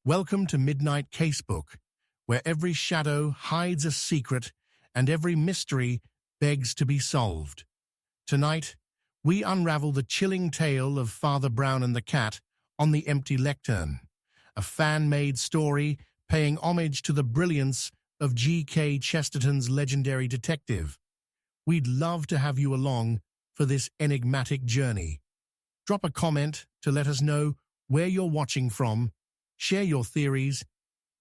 Welcome to Midnight Casebook, where every shadow hides a secret and every mystery begs to be solved. Tonight, we unravel the chilling tale of Father Brown and the Cat on the Empty Lectern, a fan-made story paying homage to the brilliance of G.K. Chesterton's legendary detective. We'd love to have you along for this enigmatic journey. Drop a comment to let us know where you're watching from, share your theories,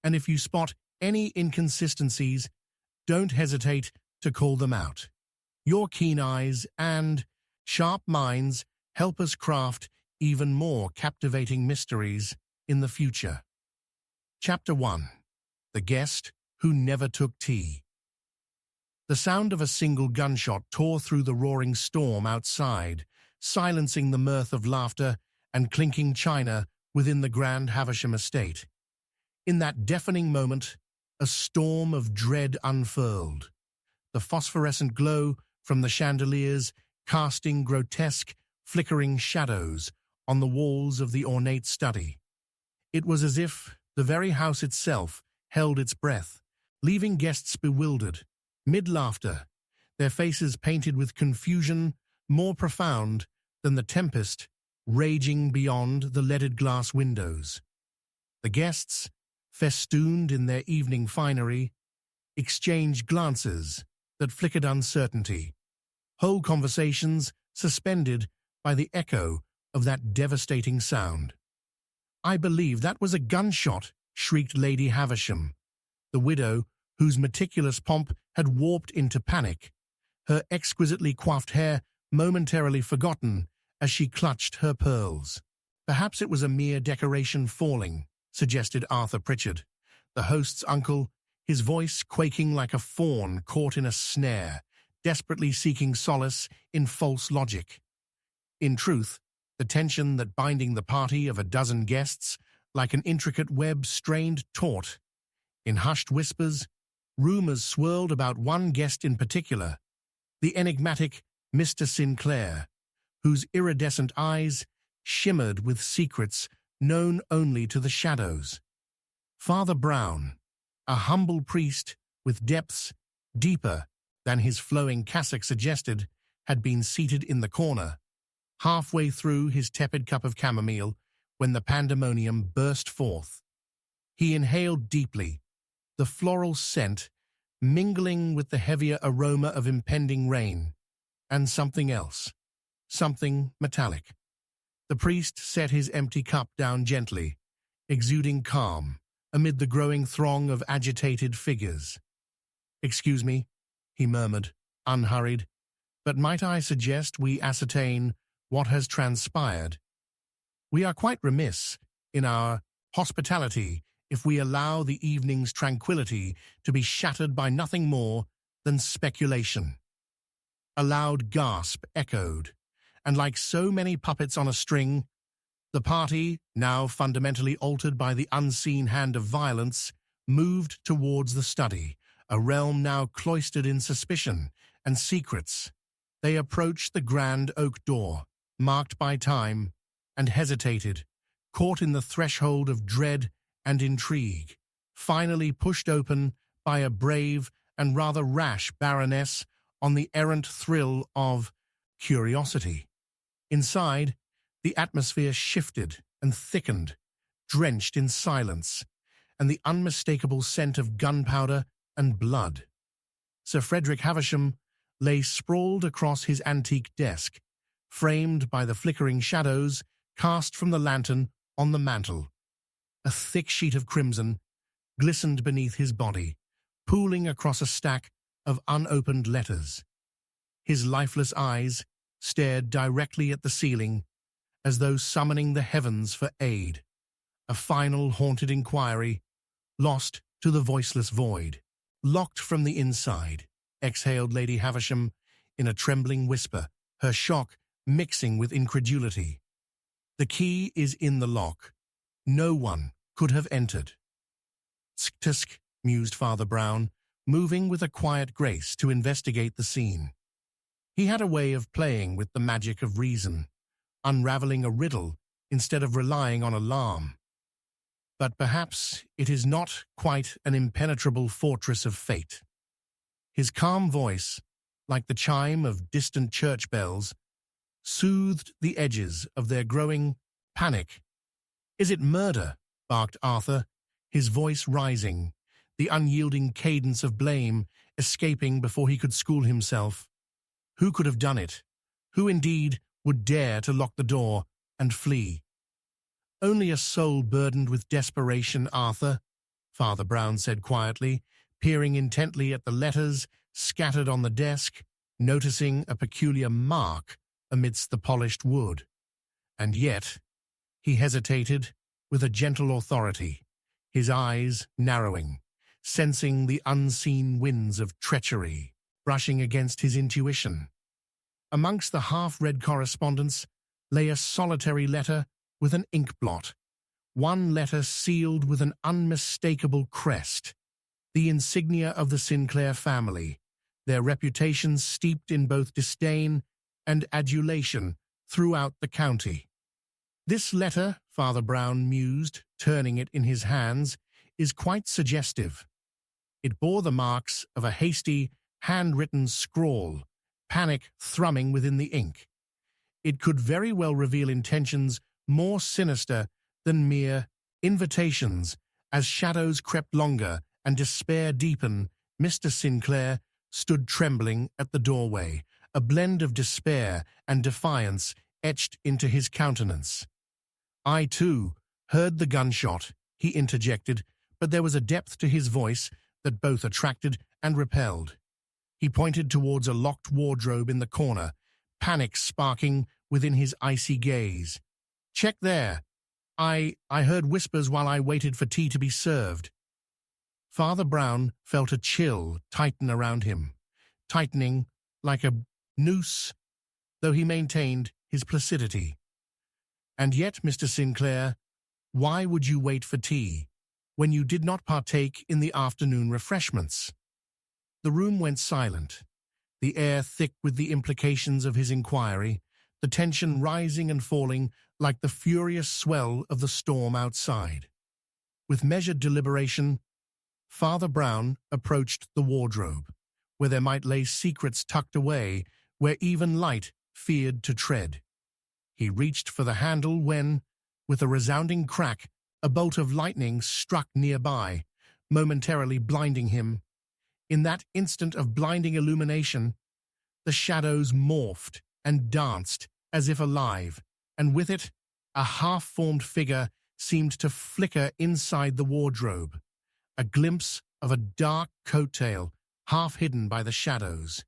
and if you spot any inconsistencies, don't hesitate to call them out. Your keen eyes and sharp minds help us craft even more captivating mysteries in the future. Chapter 1. The Guest Who Never Took Tea. The sound of a single gunshot tore through the roaring storm outside, silencing the mirth of laughter and clinking china within the grand Havisham estate. In that deafening moment, a storm of dread unfurled, the phosphorescent glow from the chandeliers casting grotesque, flickering shadows on the walls of the ornate study. It was as if the very house itself held its breath, leaving guests bewildered, mid-laughter, their faces painted with confusion more profound than the tempest raging beyond the leaded glass windows. The guests, festooned in their evening finery, exchanged glances that flickered uncertainty, whole conversations suspended by the echo of that devastating sound. "I believe that was a gunshot," shrieked Lady Havisham, the widow whose meticulous pomp had warped into panic, her exquisitely coiffed hair momentarily forgotten as she clutched her pearls. "Perhaps it was a mere decoration falling," suggested Arthur Pritchard, the host's uncle, his voice quaking like a fawn caught in a snare, desperately seeking solace in false logic. In truth, the tension that binding the party of a dozen guests like an intricate web strained taut. In hushed whispers, rumors swirled about one guest in particular, the enigmatic Mr. Sinclair, whose iridescent eyes shimmered with secrets known only to the shadows. Father Brown, a humble priest with depths deeper than his flowing cassock suggested, had been seated in the corner, halfway through his tepid cup of chamomile when the pandemonium burst forth. He inhaled deeply, the floral scent mingling with the heavier aroma of impending rain, and something else, something metallic. The priest set his empty cup down gently, exuding calm amid the growing throng of agitated figures. "Excuse me," he murmured, unhurried, "but might I suggest we ascertain what has transpired? We are quite remiss in our hospitality if we allow the evening's tranquility to be shattered by nothing more than speculation." A loud gasp echoed, and like so many puppets on a string, the party, now fundamentally altered by the unseen hand of violence, moved towards the study, a realm now cloistered in suspicion and secrets. They approached the grand oak door, marked by time, and hesitated, caught in the threshold of dread and intrigue, finally pushed open by a brave and rather rash baroness on the errant thrill of curiosity. Inside, the atmosphere shifted and thickened, drenched in silence, and the unmistakable scent of gunpowder and blood. Sir Frederick Havisham lay sprawled across his antique desk, framed by the flickering shadows cast from the lantern on the mantel. A thick sheet of crimson glistened beneath his body, pooling across a stack of unopened letters. His lifeless eyes stared directly at the ceiling, as though summoning the heavens for aid. A final haunted inquiry, lost to the voiceless void. "Locked from the inside," exhaled Lady Havisham in a trembling whisper, her shock mixing with incredulity. "The key is in the lock. No one could have entered." "Tsk-tsk," mused Father Brown, moving with a quiet grace to investigate the scene. He had a way of playing with the magic of reason, unraveling a riddle instead of relying on alarm. but perhaps it is not quite an impenetrable fortress of fate. His calm voice, like the chime of distant church bells, soothed the edges of their growing panic. "Is it murder?" barked Arthur, his voice rising, the unyielding cadence of blame escaping before he could school himself. Who could have done it? Who indeed would dare to lock the door and flee? "Only a soul burdened with desperation, Arthur," Father Brown said quietly, peering intently at the letters scattered on the desk, noticing a peculiar mark amidst the polished wood. And yet, he hesitated with a gentle authority, his eyes narrowing, sensing the unseen winds of treachery brushing against his intuition. Amongst the half-read correspondence lay a solitary letter with an ink blot, one letter sealed with an unmistakable crest, the insignia of the Sinclair family, their reputations steeped in both disdain and adulation throughout the county. "This letter," Father Brown mused, turning it in his hands, "is quite suggestive." It bore the marks of a hasty, handwritten scrawl, panic thrumming within the ink. It could very well reveal intentions more sinister than mere invitations. As shadows crept longer and despair deepened, Mr. Sinclair stood trembling at the doorway, a blend of despair and defiance etched into his countenance. "I, too, heard the gunshot," he interjected, but there was a depth to his voice that both attracted and repelled. He pointed towards a locked wardrobe in the corner, panic sparking within his icy gaze. "Check there. I heard whispers while I waited for tea to be served." Father Brown felt a chill tighten around him, tightening like a noose, though he maintained his placidity. "And yet, Mr. Sinclair, why would you wait for tea when you did not partake in the afternoon refreshments?" The room went silent, the air thick with the implications of his inquiry, the tension rising and falling like the furious swell of the storm outside. With measured deliberation, Father Brown approached the wardrobe, where there might lay secrets tucked away, where even light feared to tread. He reached for the handle when, with a resounding crack, a bolt of lightning struck nearby, momentarily blinding him. In that instant of blinding illumination, the shadows morphed and danced as if alive, and with it, a half-formed figure seemed to flicker inside the wardrobe, a glimpse of a dark coat-tail half hidden by the shadows.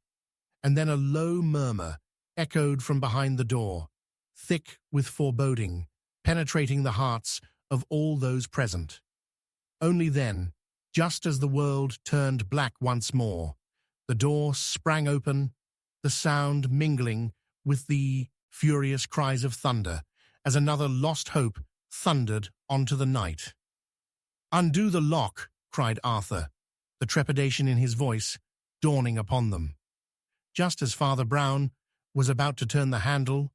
And then a low murmur echoed from behind the door, thick with foreboding, penetrating the hearts of all those present. Only then, just as the world turned black once more, the door sprang open, the sound mingling with the furious cries of thunder, as another lost hope thundered onto the night. "Undo the lock," cried Arthur, the trepidation in his voice dawning upon them. Just as Father Brown was about to turn the handle,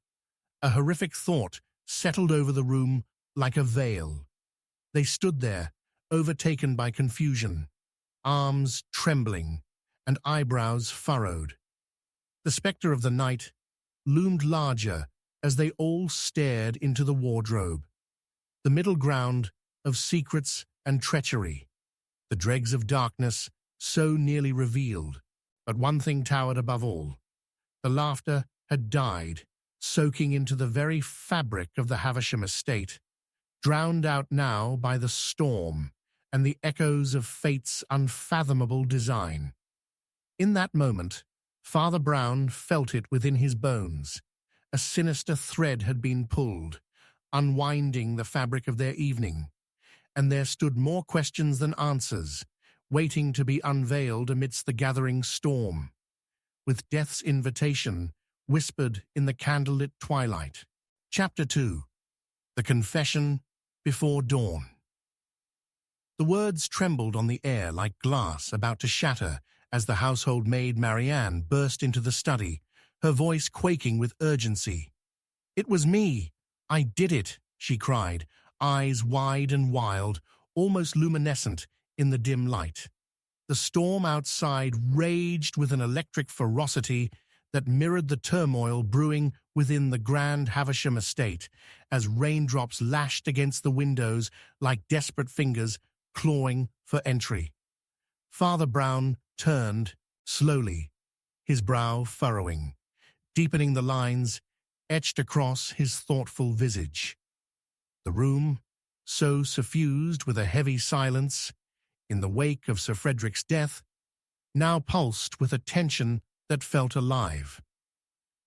a horrific thought settled over the room like a veil. They stood there, overtaken by confusion, arms trembling and eyebrows furrowed. The spectre of the night loomed larger as they all stared into the wardrobe, the middle ground of secrets and treachery, the dregs of darkness so nearly revealed. But one thing towered above all. The laughter had died, soaking into the very fabric of the Havisham estate, drowned out now by the storm and the echoes of fate's unfathomable design. In that moment, Father Brown felt it within his bones. A sinister thread had been pulled, unwinding the fabric of their evening, and there stood more questions than answers, waiting to be unveiled amidst the gathering storm, with death's invitation whispered in the candlelit twilight. Chapter 2. The Confession Before Dawn. The words trembled on the air like glass about to shatter as the household maid Marianne burst into the study, her voice quaking with urgency. "It was me. I did it," she cried, eyes wide and wild, almost luminescent in the dim light. The storm outside raged with an electric ferocity that mirrored the turmoil brewing within the grand Havisham estate as raindrops lashed against the windows like desperate fingers clawing for entry. Father Brown turned slowly, his brow furrowing, deepening the lines etched across his thoughtful visage. The room, so suffused with a heavy silence in the wake of Sir Frederick's death, now pulsed with a tension that felt alive.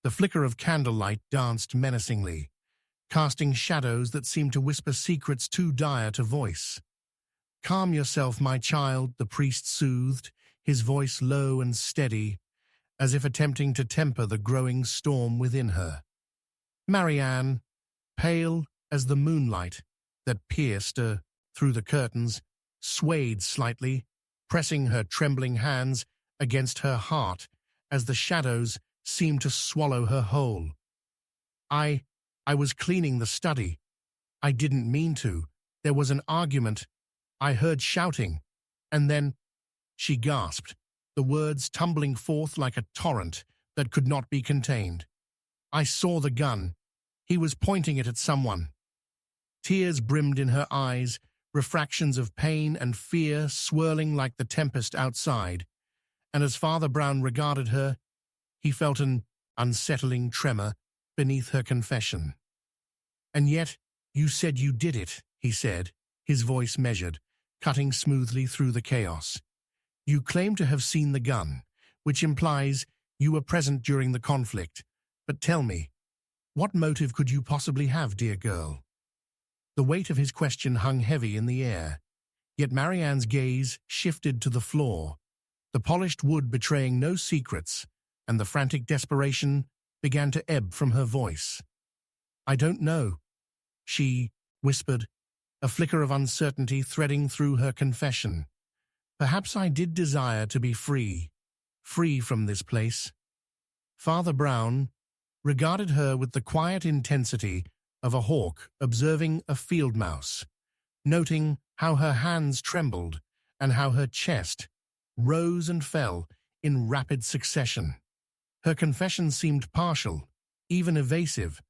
The flicker of candlelight danced menacingly, casting shadows that seemed to whisper secrets too dire to voice. "Calm yourself, my child," the priest soothed, his voice low and steady, as if attempting to temper the growing storm within her. Marianne, pale as the moonlight that pierced her through the curtains, swayed slightly, pressing her trembling hands against her heart as the shadows seemed to swallow her whole. I was cleaning the study. I didn't mean to. There was an argument. I heard shouting. And then," she gasped, the words tumbling forth like a torrent that could not be contained. "I saw the gun. He was pointing it at someone." Tears brimmed in her eyes, refractions of pain and fear swirling like the tempest outside, and as Father Brown regarded her, he felt an unsettling tremor beneath her confession. "And yet, you said you did it," he said, his voice measured, cutting smoothly through the chaos. "You claim to have seen the gun, which implies you were present during the conflict. But tell me, what motive could you possibly have, dear girl?" The weight of his question hung heavy in the air, yet Marianne's gaze shifted to the floor, the polished wood betraying no secrets, and the frantic desperation began to ebb from her voice. "I don't know," she whispered, a flicker of uncertainty threading through her confession. "Perhaps I did desire to be free from this place." Father Brown regarded her with the quiet intensity of a hawk observing a field mouse, noting how her hands trembled and how her chest rose and fell in rapid succession. Her confession seemed partial, even evasive,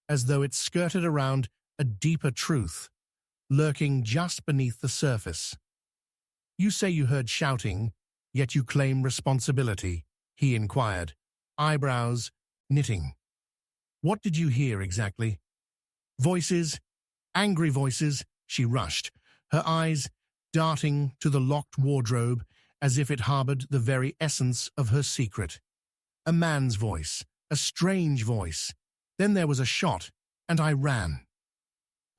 as though it skirted around a deeper truth, lurking just beneath the surface. "You say you heard shouting, yet you claim responsibility," he inquired, eyebrows knitting. "What did you hear exactly?" "Voices, angry voices," she rushed, her eyes darting to the locked wardrobe as if it harbored the very essence of her secret. "A man's voice, a strange voice. Then there was a shot, and I ran."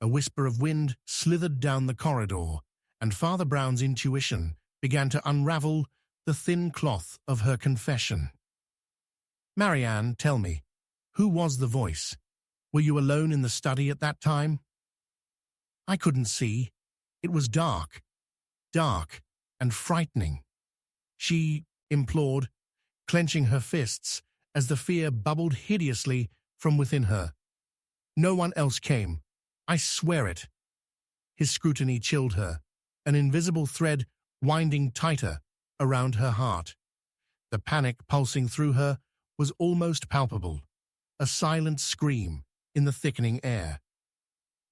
A whisper of wind slithered down the corridor, and Father Brown's intuition began to unravel the thin cloth of her confession. "Marianne, tell me, who was the voice? Were you alone in the study at that time?" "I couldn't see. It was dark and frightening," she implored, clenching her fists as the fear bubbled hideously from within her. "No one else came. I swear it." His scrutiny chilled her, an invisible thread winding tighter around her heart. The panic pulsing through her was almost palpable, a silent scream in the thickening air.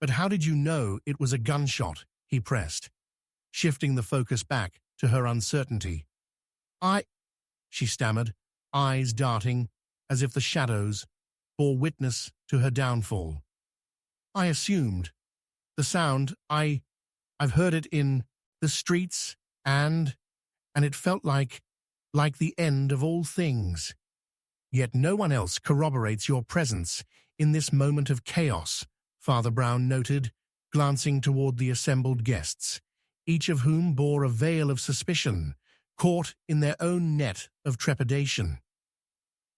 "But how did you know it was a gunshot?" he pressed, shifting the focus back to her uncertainty. She stammered, eyes darting as if the shadows bore witness to her downfall. "I assumed. The sound, I've heard it in the streets and it felt like the end of all things. Yet no one else corroborates your presence in this moment of chaos," Father Brown noted, glancing toward the assembled guests, each of whom bore a veil of suspicion, caught in their own net of trepidation.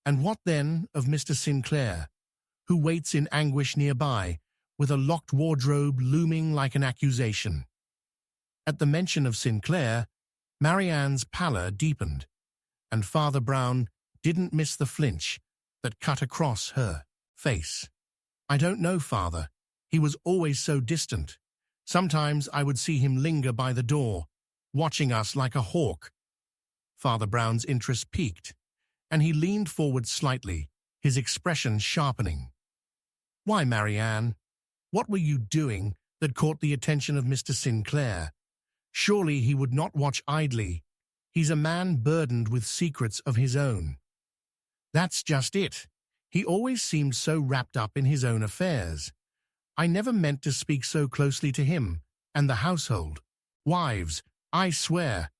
"And what then of Mr. Sinclair, who waits in anguish nearby, with a locked wardrobe looming like an accusation?" At the mention of Sinclair, Marianne's pallor deepened, and Father Brown didn't miss the flinch that cut across her face. "I don't know, Father. He was always so distant. Sometimes I would see him linger by the door, watching us like a hawk. Father Brown's interest piqued, and he leaned forward slightly, his expression sharpening. "Why, Marianne, what were you doing that caught the attention of Mr. Sinclair? Surely he would not watch idly. He's a man burdened with secrets of his own." "That's just it. He always seemed so wrapped up in his own affairs. I never meant to speak so closely to him and the household. Wives, I swear.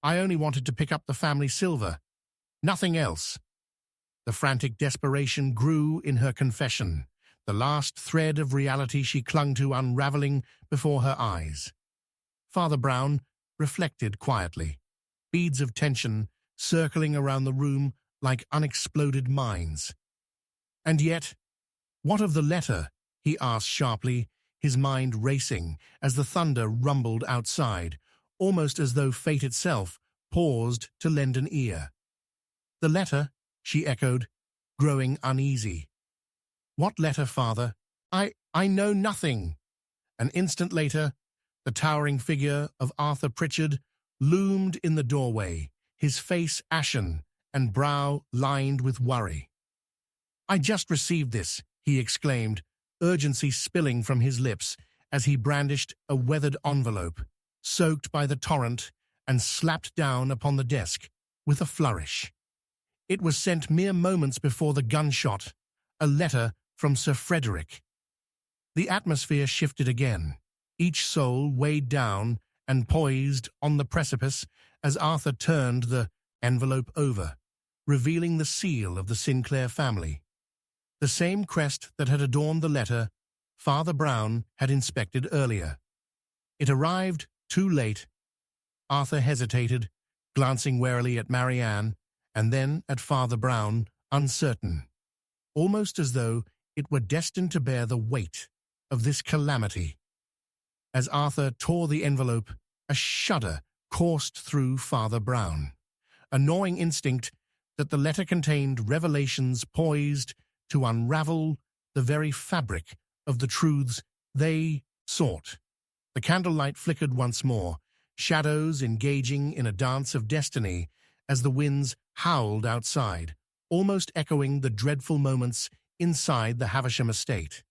I only wanted to pick up the family silver. Nothing else." The frantic desperation grew in her confession, the last thread of reality she clung to unraveling before her eyes. Father Brown reflected quietly, beads of tension circling around the room like unexploded mines. "And yet, what of the letter?" he asked sharply, his mind racing as the thunder rumbled outside, almost as though fate itself paused to lend an ear. "The letter?" she echoed, growing uneasy. "What letter, Father? I know nothing." An instant later, the towering figure of Arthur Pritchard loomed in the doorway, his face ashen and brow lined with worry. "I just received this," he exclaimed, urgency spilling from his lips as he brandished a weathered envelope, soaked by the torrent, and slapped down upon the desk with a flourish. It was sent mere moments before the gunshot, a letter from Sir Frederick. The atmosphere shifted again, each soul weighed down and poised on the precipice as Arthur turned the envelope over, revealing the seal of the Sinclair family. The same crest that had adorned the letter Father Brown had inspected earlier. It arrived too late. Arthur hesitated, glancing warily at Marianne and then at Father Brown, uncertain, almost as though it were destined to bear the weight of this calamity. As Arthur tore the envelope, a shudder coursed through Father Brown, a gnawing instinct that the letter contained revelations poised to unravel the very fabric of the truths they sought. The candlelight flickered once more, shadows engaging in a dance of destiny as the winds howled outside, almost echoing the dreadful moments inside the Havisham estate.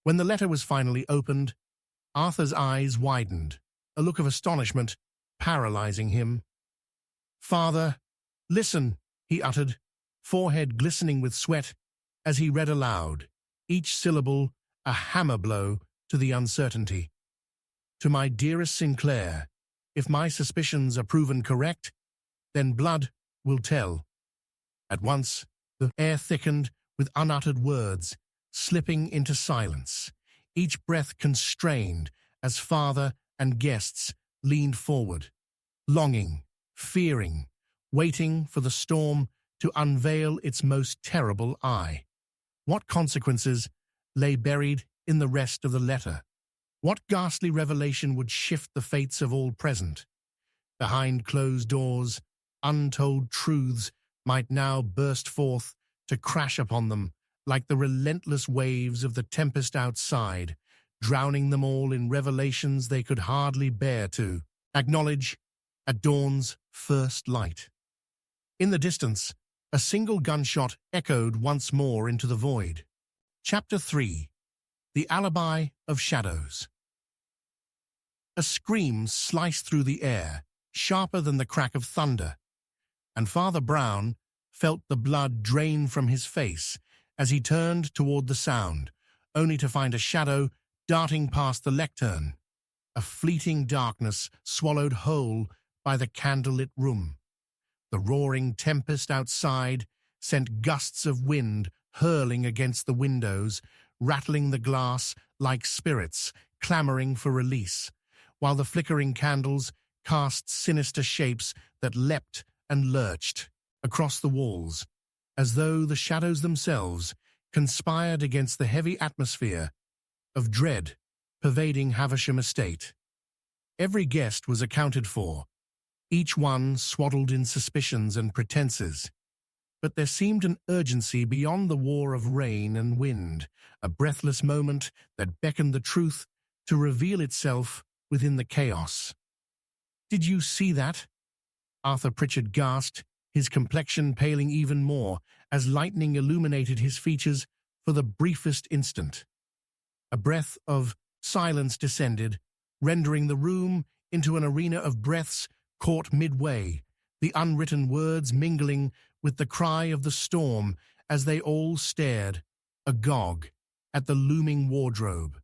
When the letter was finally opened, Arthur's eyes widened, a look of astonishment paralyzing him. "Father, listen," he uttered, forehead glistening with sweat as he read aloud, each syllable a hammer blow to the uncertainty. "To my dearest Sinclair, if my suspicions are proven correct, then blood will tell." At once, the air thickened with unuttered words, slipping into silence, each breath constrained as father and guests leaned forward, longing, fearing, waiting for the storm to unveil its most terrible eye. What consequences lay buried in the rest of the letter? What ghastly revelation would shift the fates of all present? Behind closed doors, untold truths might now burst forth to crash upon them like the relentless waves of the tempest outside, drowning them all in revelations they could hardly bear to acknowledge at dawn's first light. In the distance, a single gunshot echoed once more into the void. Chapter 3. The Alibi of Shadows. A scream sliced through the air, sharper than the crack of thunder, and Father Brown felt the blood drain from his face as he turned toward the sound, only to find a shadow darting past the lectern, a fleeting darkness swallowed whole by the candlelit room. The roaring tempest outside sent gusts of wind hurling against the windows, rattling the glass like spirits clamoring for release, while the flickering candles cast sinister shapes that leapt and lurched across the walls, as though the shadows themselves conspired against the heavy atmosphere of dread pervading Havisham Estate. Every guest was accounted for, each one swaddled in suspicions and pretenses, but there seemed an urgency beyond the war of rain and wind, a breathless moment that beckoned the truth to reveal itself within the chaos. "Did you see that?" Arthur Pritchard gasped, his complexion paling even more as lightning illuminated his features for the briefest instant. A breath of silence descended, rendering the room into an arena of breaths caught midway, the unwritten words mingling with the cry of the storm as they all stared, agog, at the looming wardrobe.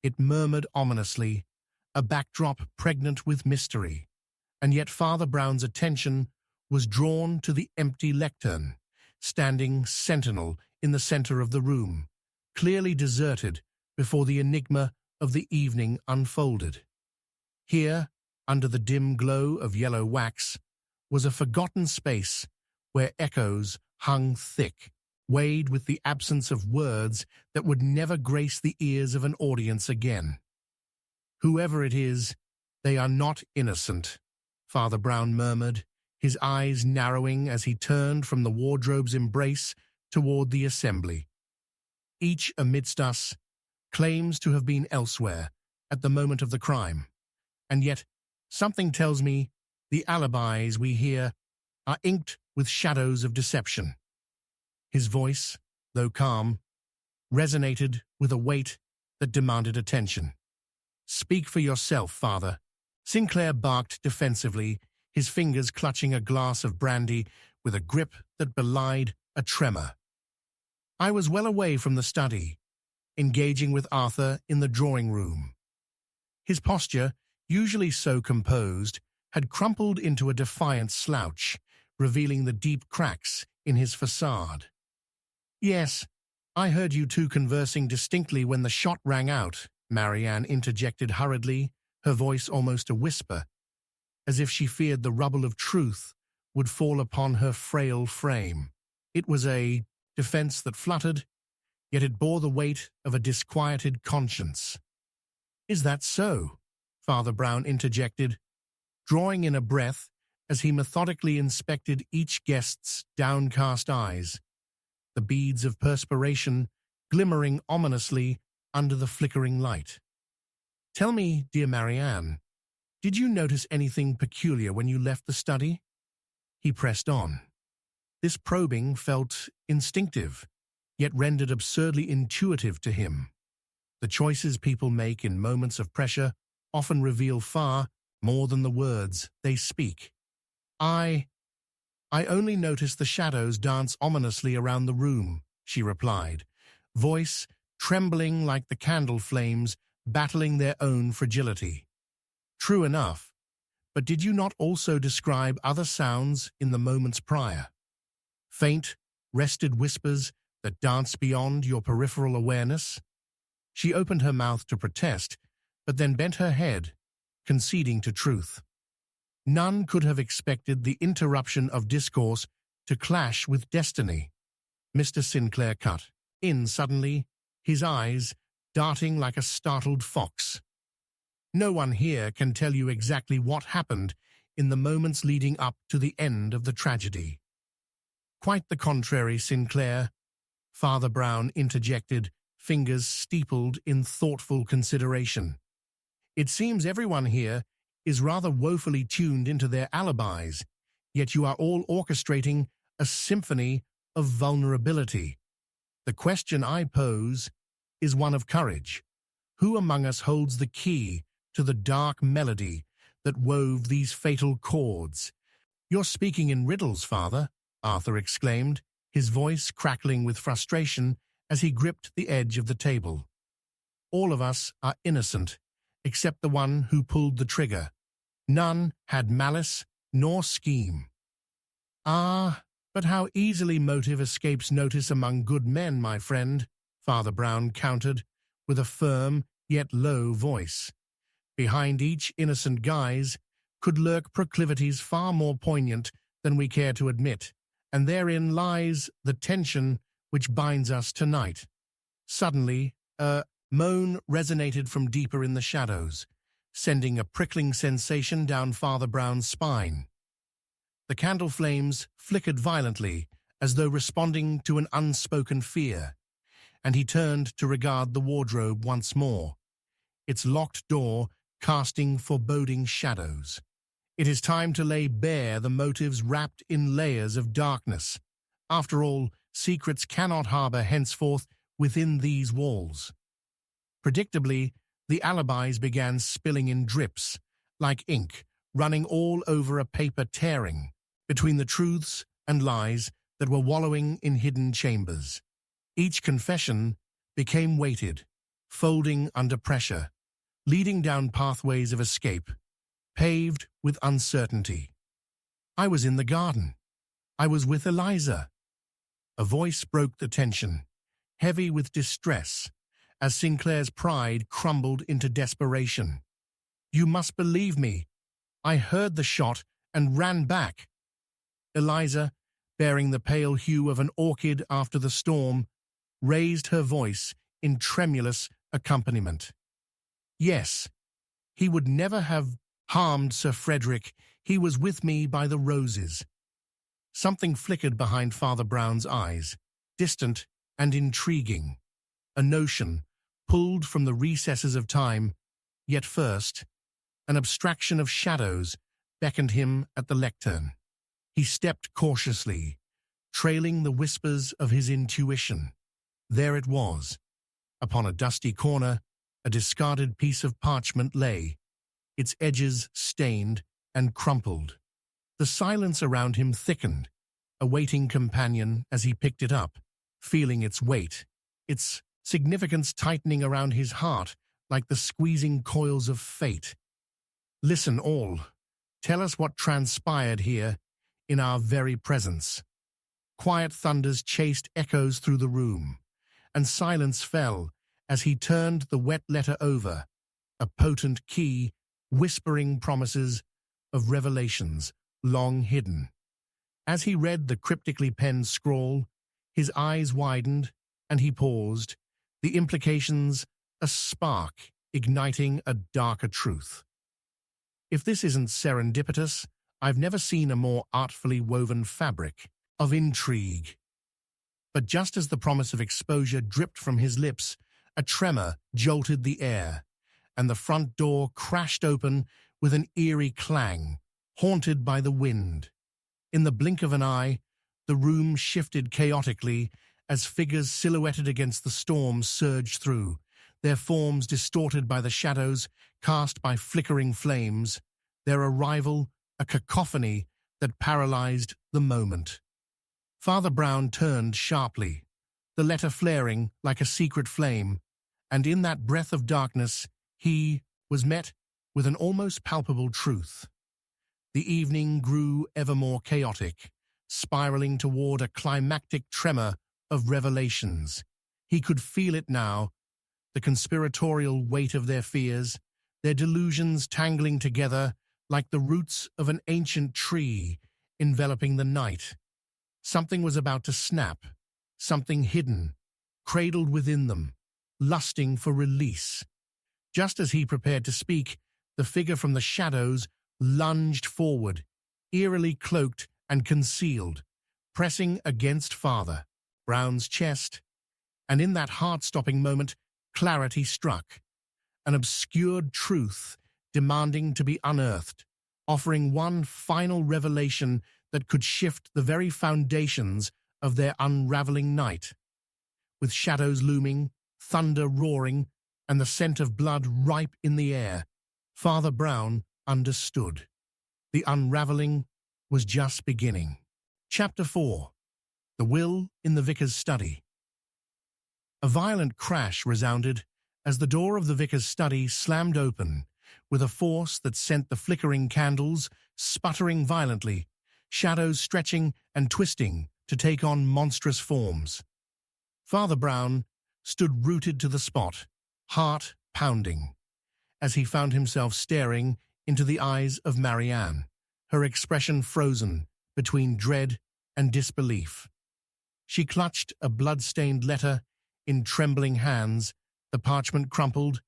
It murmured ominously, a backdrop pregnant with mystery. And yet Father Brown's attention was drawn to the empty lectern, standing sentinel in the center of the room, clearly deserted before the enigma of the evening unfolded. Here, under the dim glow of yellow wax, was a forgotten space where echoes hung thick, weighed with the absence of words that would never grace the ears of an audience again. "Whoever it is, they are not innocent," Father Brown murmured, his eyes narrowing as he turned from the wardrobe's embrace toward the assembly. "Each amidst us claims to have been elsewhere at the moment of the crime, and yet something tells me the alibis we hear are inked with shadows of deception." His voice, though calm, resonated with a weight that demanded attention. "Speak for yourself, Father." Sinclair barked defensively, his fingers clutching a glass of brandy with a grip that belied a tremor. "I was well away from the study, engaging with Arthur in the drawing room." His posture, usually so composed, had crumpled into a defiant slouch, revealing the deep cracks in his facade. "Yes, I heard you two conversing distinctly when the shot rang out," Marianne interjected hurriedly, her voice almost a whisper, as if she feared the rubble of truth would fall upon her frail frame. It was a defense that fluttered, yet it bore the weight of a disquieted conscience. "Is that so?" Father Brown interjected, drawing in a breath as he methodically inspected each guest's downcast eyes, the beads of perspiration glimmering ominously under the flickering light. "Tell me, dear Marianne, did you notice anything peculiar when you left the study?" He pressed on. This probing felt instinctive, yet rendered absurdly intuitive to him. The choices people make in moments of pressure often reveal far more than the words they speak. I only noticed the shadows dance ominously around the room," she replied, voice trembling like the candle flames battling their own fragility. "True enough, but did you not also describe other sounds in the moments prior? Faint, rested whispers that danced beyond your peripheral awareness?" She opened her mouth to protest, but then bent her head, conceding to truth. None could have expected the interruption of discourse to clash with destiny. Mr. Sinclair cut in suddenly, his eyes darting like a startled fox. "No one here can tell you exactly what happened in the moments leading up to the end of the tragedy." "Quite the contrary, Sinclair," Father Brown interjected, fingers steepled in thoughtful consideration. "It seems everyone here is rather woefully tuned into their alibis, yet you are all orchestrating a symphony of vulnerability. The question I pose is one of courage. Who among us holds the key to the dark melody that wove these fatal chords?" "You're speaking in riddles, Father," Arthur exclaimed, his voice crackling with frustration as he gripped the edge of the table. "All of us are innocent, except the one who pulled the trigger. None had malice nor scheme." "Ah, but how easily motive escapes notice among good men, my friend," Father Brown countered, with a firm yet low voice. "Behind each innocent guise could lurk proclivities far more poignant than we care to admit, and therein lies the tension which binds us tonight." Suddenly, a moan resonated from deeper in the shadows, sending a prickling sensation down Father Brown's spine. The candle flames flickered violently, as though responding to an unspoken fear, and he turned to regard the wardrobe once more, its locked door casting foreboding shadows. It is time to lay bare the motives wrapped in layers of darkness. After all, secrets cannot harbor henceforth within these walls. Predictably, the alibis began spilling in drips, like ink, running all over a paper tearing between the truths and lies that were wallowing in hidden chambers. Each confession became weighted, folding under pressure, leading down pathways of escape, paved with uncertainty. I was in the garden. I was with Eliza. A voice broke the tension, heavy with distress, as Sinclair's pride crumbled into desperation. "You must believe me. I heard the shot and ran back." Eliza, bearing the pale hue of an orchid after the storm, raised her voice in tremulous accompaniment. "Yes, he would never have harmed Sir Frederick. He was with me by the roses." Something flickered behind Father Brown's eyes, distant and intriguing. A notion, pulled from the recesses of time, yet first, an abstraction of shadows beckoned him at the lectern. He stepped cautiously, trailing the whispers of his intuition. There it was. Upon a dusty corner, a discarded piece of parchment lay, its edges stained and crumpled. The silence around him thickened, awaiting companion as he picked it up, feeling its weight, its significance tightening around his heart like the squeezing coils of fate. "Listen all. Tell us what transpired here in our very presence." Quiet thunders chased echoes through the room, and silence fell as he turned the wet letter over, a potent key whispering promises of revelations long hidden. As he read the cryptically penned scrawl, his eyes widened and he paused, the implications a spark igniting a darker truth. If this isn't serendipitous, I've never seen a more artfully woven fabric of intrigue. But just as the promise of exposure dripped from his lips, a tremor jolted the air, and the front door crashed open with an eerie clang, haunted by the wind. In the blink of an eye, the room shifted chaotically as figures silhouetted against the storm surged through, their forms distorted by the shadows cast by flickering flames, their arrival a cacophony that paralyzed the moment. Father Brown turned sharply, the letter flaring like a secret flame, and in that breath of darkness he was met with an almost palpable truth. The evening grew ever more chaotic, spiraling toward a climactic tremor of revelations. He could feel it now, the conspiratorial weight of their fears, their delusions tangling together like the roots of an ancient tree enveloping the night. Something was about to snap, something hidden, cradled within them, lusting for release. Just as he prepared to speak, the figure from the shadows lunged forward, eerily cloaked and concealed, pressing against Father Brown's chest. And in that heart-stopping moment, clarity struck, an obscured truth demanding to be unearthed, offering one final revelation that could shift the very foundations of their unraveling night. With shadows looming, thunder roaring, and the scent of blood ripe in the air, Father Brown understood. The unraveling was just beginning. Chapter 4. The Will in the Vicar's Study. A violent crash resounded as the door of the vicar's study slammed open, with a force that sent the flickering candles sputtering violently, shadows stretching and twisting to take on monstrous forms. Father Brown stood rooted to the spot, heart pounding, as he found himself staring into the eyes of Marianne, her expression frozen between dread and disbelief. She clutched a blood-stained letter in trembling hands, the parchment crumpled,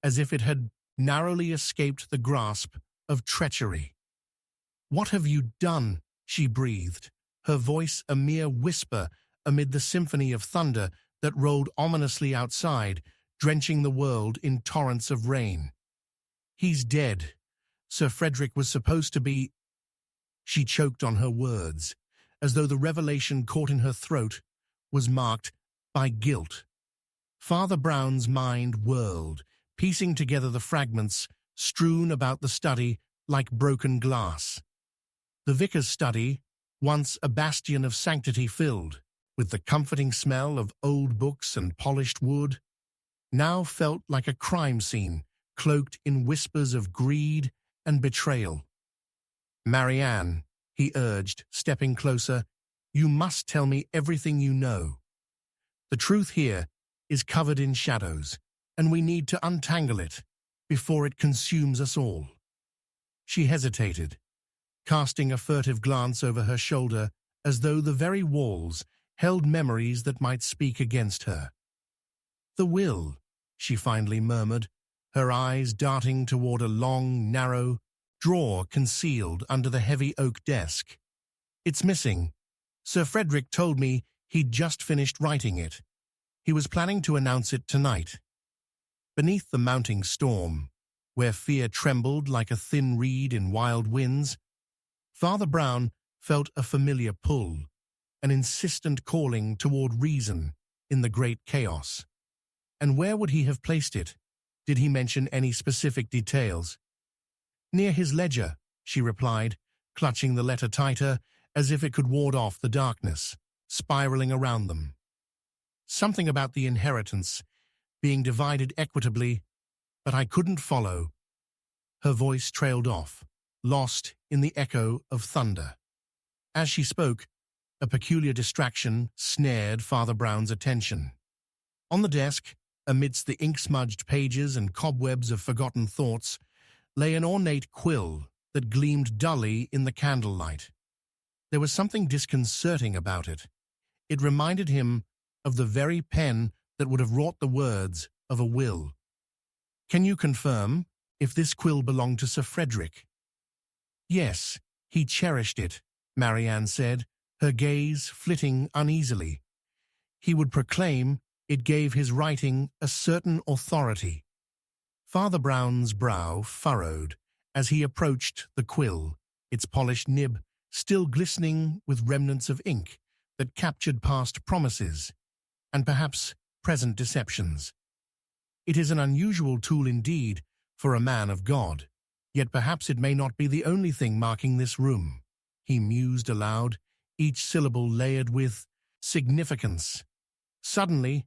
as if it had narrowly escaped the grasp of treachery. "What have you done?" she breathed, her voice a mere whisper amid the symphony of thunder that rolled ominously outside. drenching the world in torrents of rain. He's dead. Sir Frederick was supposed to be... She choked on her words, as though the revelation caught in her throat was marked by guilt. Father Brown's mind whirled, piecing together the fragments strewn about the study like broken glass. The vicar's study, once a bastion of sanctity filled with the comforting smell of old books and polished wood, now felt like a crime scene cloaked in whispers of greed and betrayal. "Marianne," he urged, stepping closer, "you must tell me everything you know. The truth here is covered in shadows, and we need to untangle it before it consumes us all." She hesitated, casting a furtive glance over her shoulder as though the very walls held memories that might speak against her. "The will," she finally murmured, her eyes darting toward a long, narrow drawer concealed under the heavy oak desk. "It's missing. Sir Frederick told me he'd just finished writing it. He was planning to announce it tonight." Beneath the mounting storm, where fear trembled like a thin reed in wild winds, Father Brown felt a familiar pull, an insistent calling toward reason in the great chaos. And where would he have placed it? Did he mention any specific details? "Near his ledger," she replied, clutching the letter tighter as if it could ward off the darkness, spiraling around them. "Something about the inheritance being divided equitably, but I couldn't follow." Her voice trailed off, lost in the echo of thunder. As she spoke, a peculiar distraction snared Father Brown's attention. On the desk, amidst the ink-smudged pages and cobwebs of forgotten thoughts, lay an ornate quill that gleamed dully in the candlelight. There was something disconcerting about it. It reminded him of the very pen that would have wrought the words of a will. "Can you confirm if this quill belonged to Sir Frederick?" "Yes, he cherished it," Marianne said, her gaze flitting uneasily. "He would proclaim it gave his writing a certain authority." Father Brown's brow furrowed as he approached the quill, its polished nib still glistening with remnants of ink that captured past promises and perhaps present deceptions. "It is an unusual tool indeed for a man of God, yet perhaps it may not be the only thing marking this room," he mused aloud, each syllable layered with significance. Suddenly,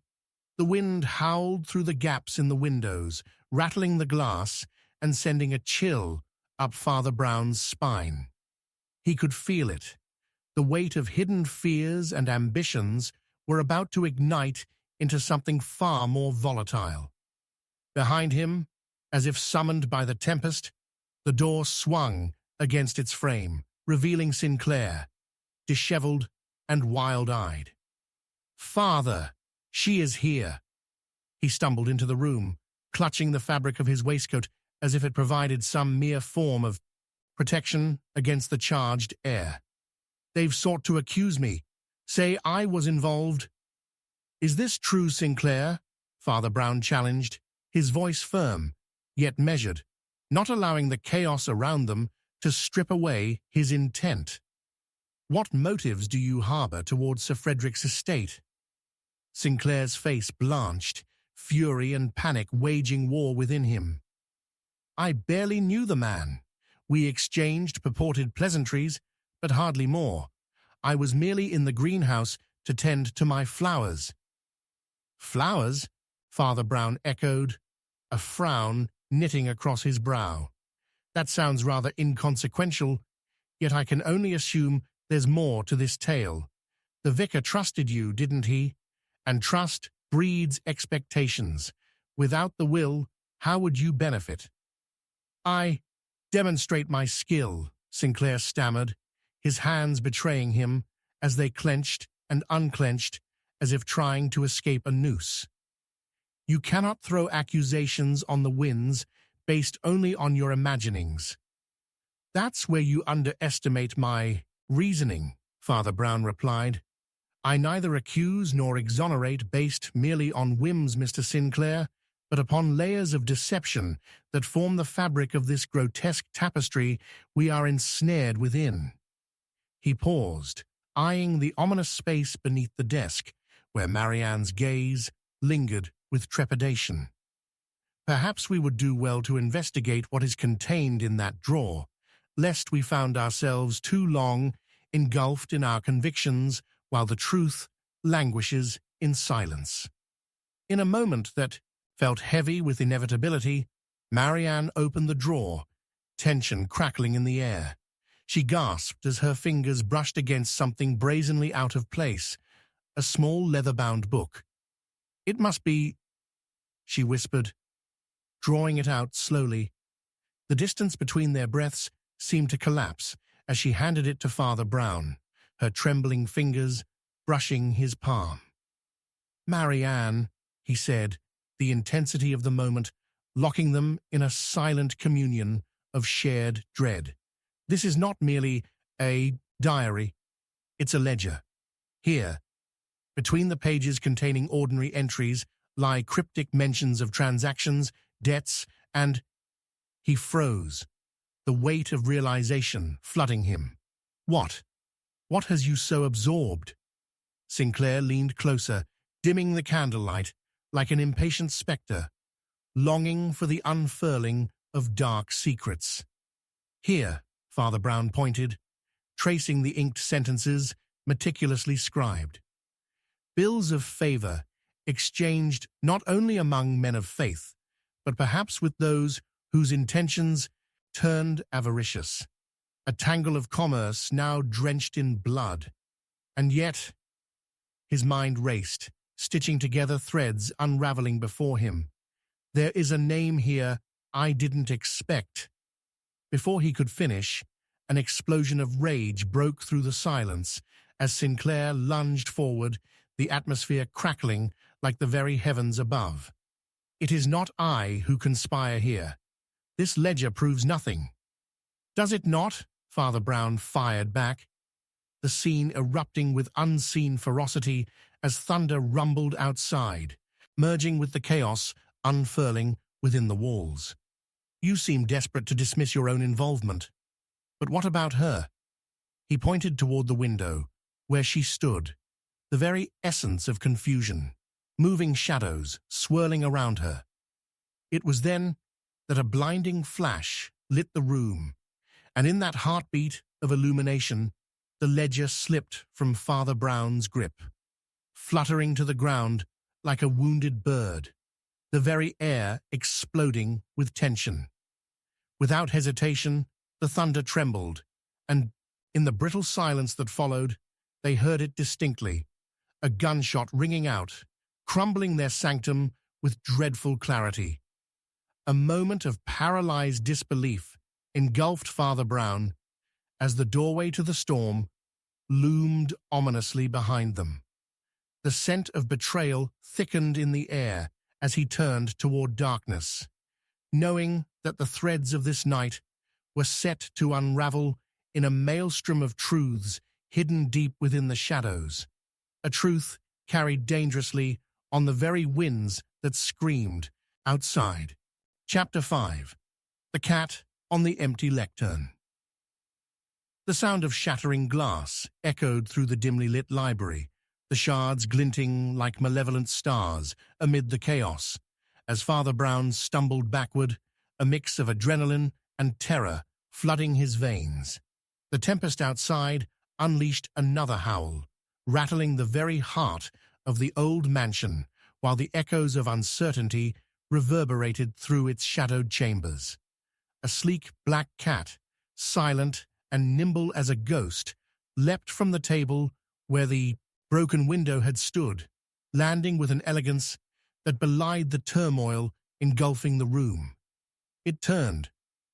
the wind howled through the gaps in the windows, rattling the glass and sending a chill up Father Brown's spine. He could feel it. The weight of hidden fears and ambitions were about to ignite into something far more volatile. Behind him, as if summoned by the tempest, the door swung against its frame, revealing Sinclair, disheveled and wild-eyed. "Father, she is here." He stumbled into the room, clutching the fabric of his waistcoat as if it provided some mere form of protection against the charged air. "They've sought to accuse me, say I was involved." "Is this true, Sinclair?" Father Brown challenged, his voice firm, yet measured, not allowing the chaos around them to strip away his intent. "What motives do you harbor towards Sir Frederick's estate?" Sinclair's face blanched, fury and panic waging war within him. "I barely knew the man. We exchanged purported pleasantries, but hardly more. I was merely in the greenhouse to tend to my flowers." "Flowers?" Father Brown echoed, a frown knitting across his brow. "That sounds rather inconsequential, yet I can only assume there's more to this tale. The vicar trusted you, didn't he? And trust breeds expectations. Without the will, how would you benefit?" "I demonstrate my skill," Sinclair stammered, his hands betraying him as they clenched and unclenched as if trying to escape a noose. "You cannot throw accusations on the winds based only on your imaginings." "That's where you underestimate my reasoning," Father Brown replied. "I neither accuse nor exonerate based merely on whims, Mr. Sinclair. but upon layers of deception that form the fabric of this grotesque tapestry we are ensnared within. He paused, eyeing the ominous space beneath the desk, where Marianne's gaze lingered with trepidation. Perhaps we would do well to investigate what is contained in that drawer, lest we found ourselves too long engulfed in our convictions while the truth languishes in silence. In a moment that felt heavy with inevitability, Marianne opened the drawer, tension crackling in the air. She gasped as her fingers brushed against something brazenly out of place, a small leather-bound book. "It must be," she whispered, drawing it out slowly. The distance between their breaths seemed to collapse as she handed it to Father Brown, her trembling fingers brushing his palm. "Marianne," he said, the intensity of the moment locking them in a silent communion of shared dread. "This is not merely a diary. It's a ledger. Here, between the pages containing ordinary entries, lie cryptic mentions of transactions, debts, and—" He froze, the weight of realization flooding him. "What? What has you so absorbed?" Sinclair leaned closer, dimming the candlelight like an impatient spectre, longing for the unfurling of dark secrets. "Here," Father Brown pointed, tracing the inked sentences meticulously scribed. Bills of favor exchanged not only among men of faith, but perhaps with those whose intentions turned avaricious. A tangle of commerce now drenched in blood. And yet, his mind raced, stitching together threads unraveling before him. "There is a name here I didn't expect." Before he could finish, an explosion of rage broke through the silence as Sinclair lunged forward, the atmosphere crackling like the very heavens above. "It is not I who conspire here. This ledger proves nothing." "Does it not?" Father Brown fired back, the scene erupting with unseen ferocity as thunder rumbled outside, merging with the chaos unfurling within the walls. "You seem desperate to dismiss your own involvement. But what about her?" He pointed toward the window, where she stood, the very essence of confusion, moving shadows swirling around her. It was then that a blinding flash lit the room, and in that heartbeat of illumination, the ledger slipped from Father Brown's grip, fluttering to the ground like a wounded bird, the very air exploding with tension. Without hesitation, the thunder trembled, and in the brittle silence that followed, they heard it distinctly, a gunshot ringing out, crumbling their sanctum with dreadful clarity. A moment of paralyzed disbelief engulfed Father Brown as the doorway to the storm loomed ominously behind them. The scent of betrayal thickened in the air as he turned toward darkness, knowing that the threads of this night were set to unravel in a maelstrom of truths hidden deep within the shadows, a truth carried dangerously on the very winds that screamed outside. Chapter 5. The Cat on the Empty Lectern. The sound of shattering glass echoed through the dimly lit library, the shards glinting like malevolent stars amid the chaos, as Father Brown stumbled backward, a mix of adrenaline and terror flooding his veins. The tempest outside unleashed another howl, rattling the very heart of the old mansion, while the echoes of uncertainty reverberated through its shadowed chambers. A sleek black cat, silent and nimble as a ghost, leapt from the table where the broken window had stood, landing with an elegance that belied the turmoil engulfing the room. It turned,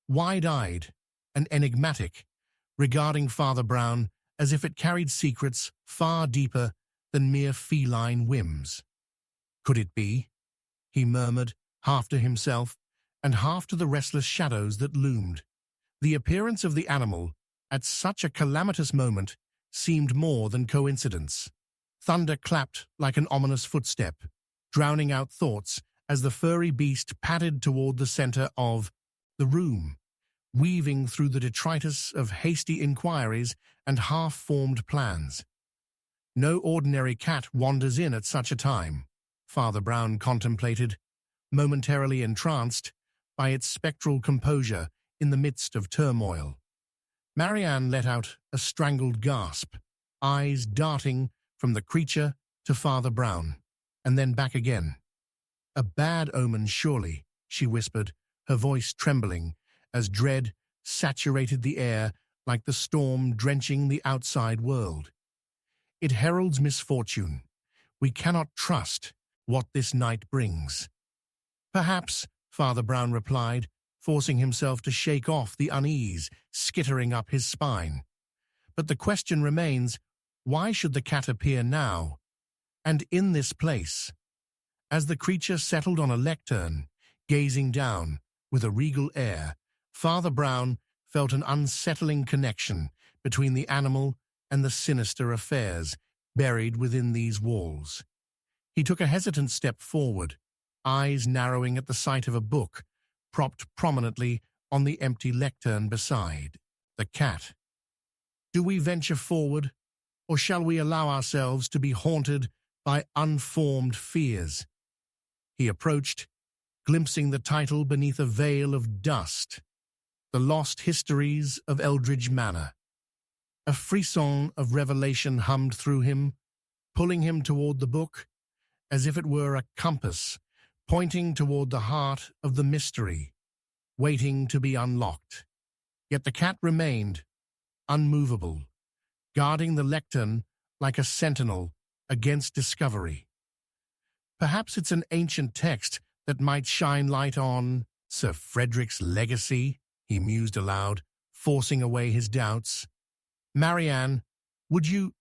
wide-eyed and enigmatic, regarding Father Brown as if it carried secrets far deeper than mere feline whims. "Could it be?" he murmured, half to himself and half to the restless shadows that loomed. The appearance of the animal at such a calamitous moment seemed more than coincidence. Thunder clapped like an ominous footstep, drowning out thoughts as the furry beast padded toward the center of the room, weaving through the detritus of hasty inquiries and half-formed plans. No ordinary cat wanders in at such a time, Father Brown contemplated, momentarily entranced by its spectral composure in the midst of turmoil. Marianne let out a strangled gasp, eyes darting from the creature to Father Brown, and then back again. "A bad omen, surely," she whispered, her voice trembling as dread saturated the air like the storm drenching the outside world. "It heralds misfortune. We cannot trust what this night brings." "Perhaps," Father Brown replied, forcing himself to shake off the unease skittering up his spine. "But the question remains, why should the cat appear now, and in this place?" As the creature settled on a lectern, gazing down with a regal air, Father Brown felt an unsettling connection between the animal and the sinister affairs buried within these walls. He took a hesitant step forward, eyes narrowing at the sight of a book propped prominently on the empty lectern beside the cat. "Do we venture forward, or shall we allow ourselves to be haunted by unformed fears?" He approached, glimpsing the title beneath a veil of dust, "The Lost Histories of Eldridge Manor." A frisson of revelation hummed through him, pulling him toward the book, as if it were a compass pointing toward the heart of the mystery, waiting to be unlocked. Yet the cat remained, unmovable, guarding the lectern like a sentinel against discovery. "Perhaps it's an ancient text that might shine light on Sir Frederick's legacy," he mused aloud, forcing away his doubts. "Marianne, would you—"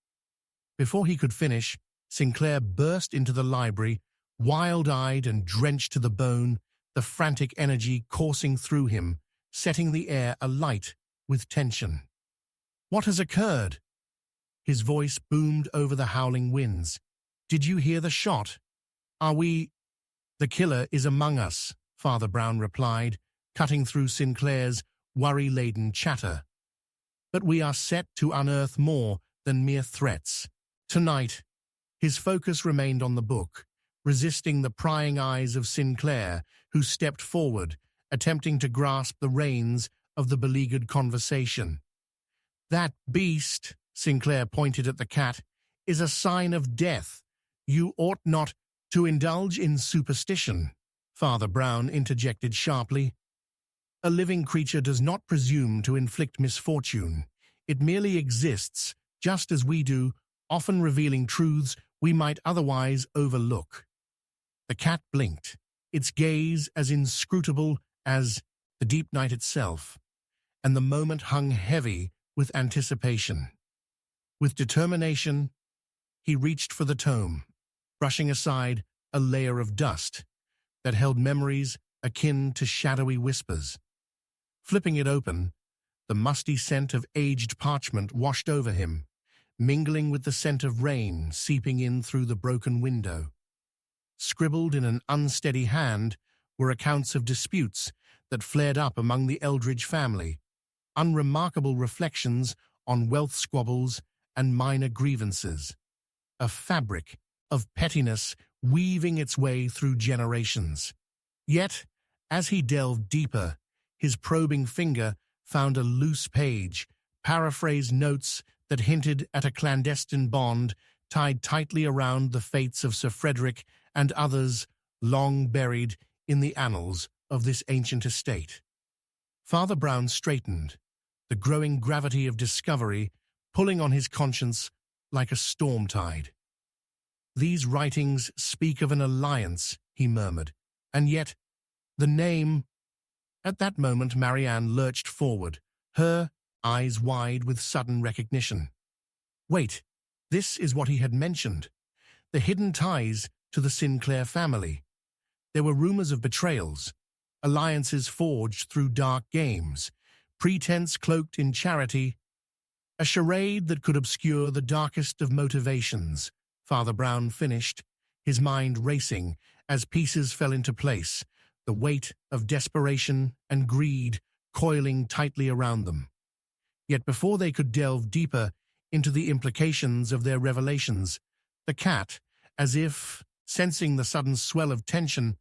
Before he could finish, Sinclair burst into the library, wild-eyed and drenched to the bone, the frantic energy coursing through him, setting the air alight with tension. "What has occurred?" His voice boomed over the howling winds. "Did you hear the shot? Are we—" "The killer is among us," Father Brown replied, cutting through Sinclair's worry-laden chatter. "But we are set to unearth more than mere threats. Tonight." His focus remained on the book, resisting the prying eyes of Sinclair, who stepped forward, attempting to grasp the reins of the beleaguered conversation. "That beast," Sinclair pointed at the cat, "is a sign of death. You ought not to indulge in superstition," Father Brown interjected sharply. "A living creature does not presume to inflict misfortune. It merely exists, just as we do, often revealing truths we might otherwise overlook." The cat blinked, its gaze as inscrutable as the deep night itself, and the moment hung heavy with anticipation. With determination, he reached for the tome, brushing aside a layer of dust that held memories akin to shadowy whispers. Flipping it open, the musty scent of aged parchment washed over him, mingling with the scent of rain seeping in through the broken window. Scribbled in an unsteady hand were accounts of disputes that flared up among the Eldridge family, unremarkable reflections on wealth squabbles and minor grievances, a fabric of pettiness weaving its way through generations. Yet, as he delved deeper, his probing finger found a loose page, paraphrased notes that hinted at a clandestine bond tied tightly around the fates of Sir Frederick and others long buried in the annals of this ancient estate. Father Brown straightened, the growing gravity of discovery pulling on his conscience like a storm tide. "These writings speak of an alliance," he murmured, "and yet the name—" At that moment Marianne lurched forward, her eyes wide with sudden recognition. Wait, this is what he had mentioned. The hidden ties to the Sinclair family. There were rumors of betrayals, alliances forged through dark games, pretense cloaked in charity, a charade that could obscure the darkest of motivations, Father Brown finished, his mind racing as pieces fell into place, the weight of desperation and greed coiling tightly around them. Yet before they could delve deeper into the implications of their revelations, the cat, as if sensing the sudden swell of tension,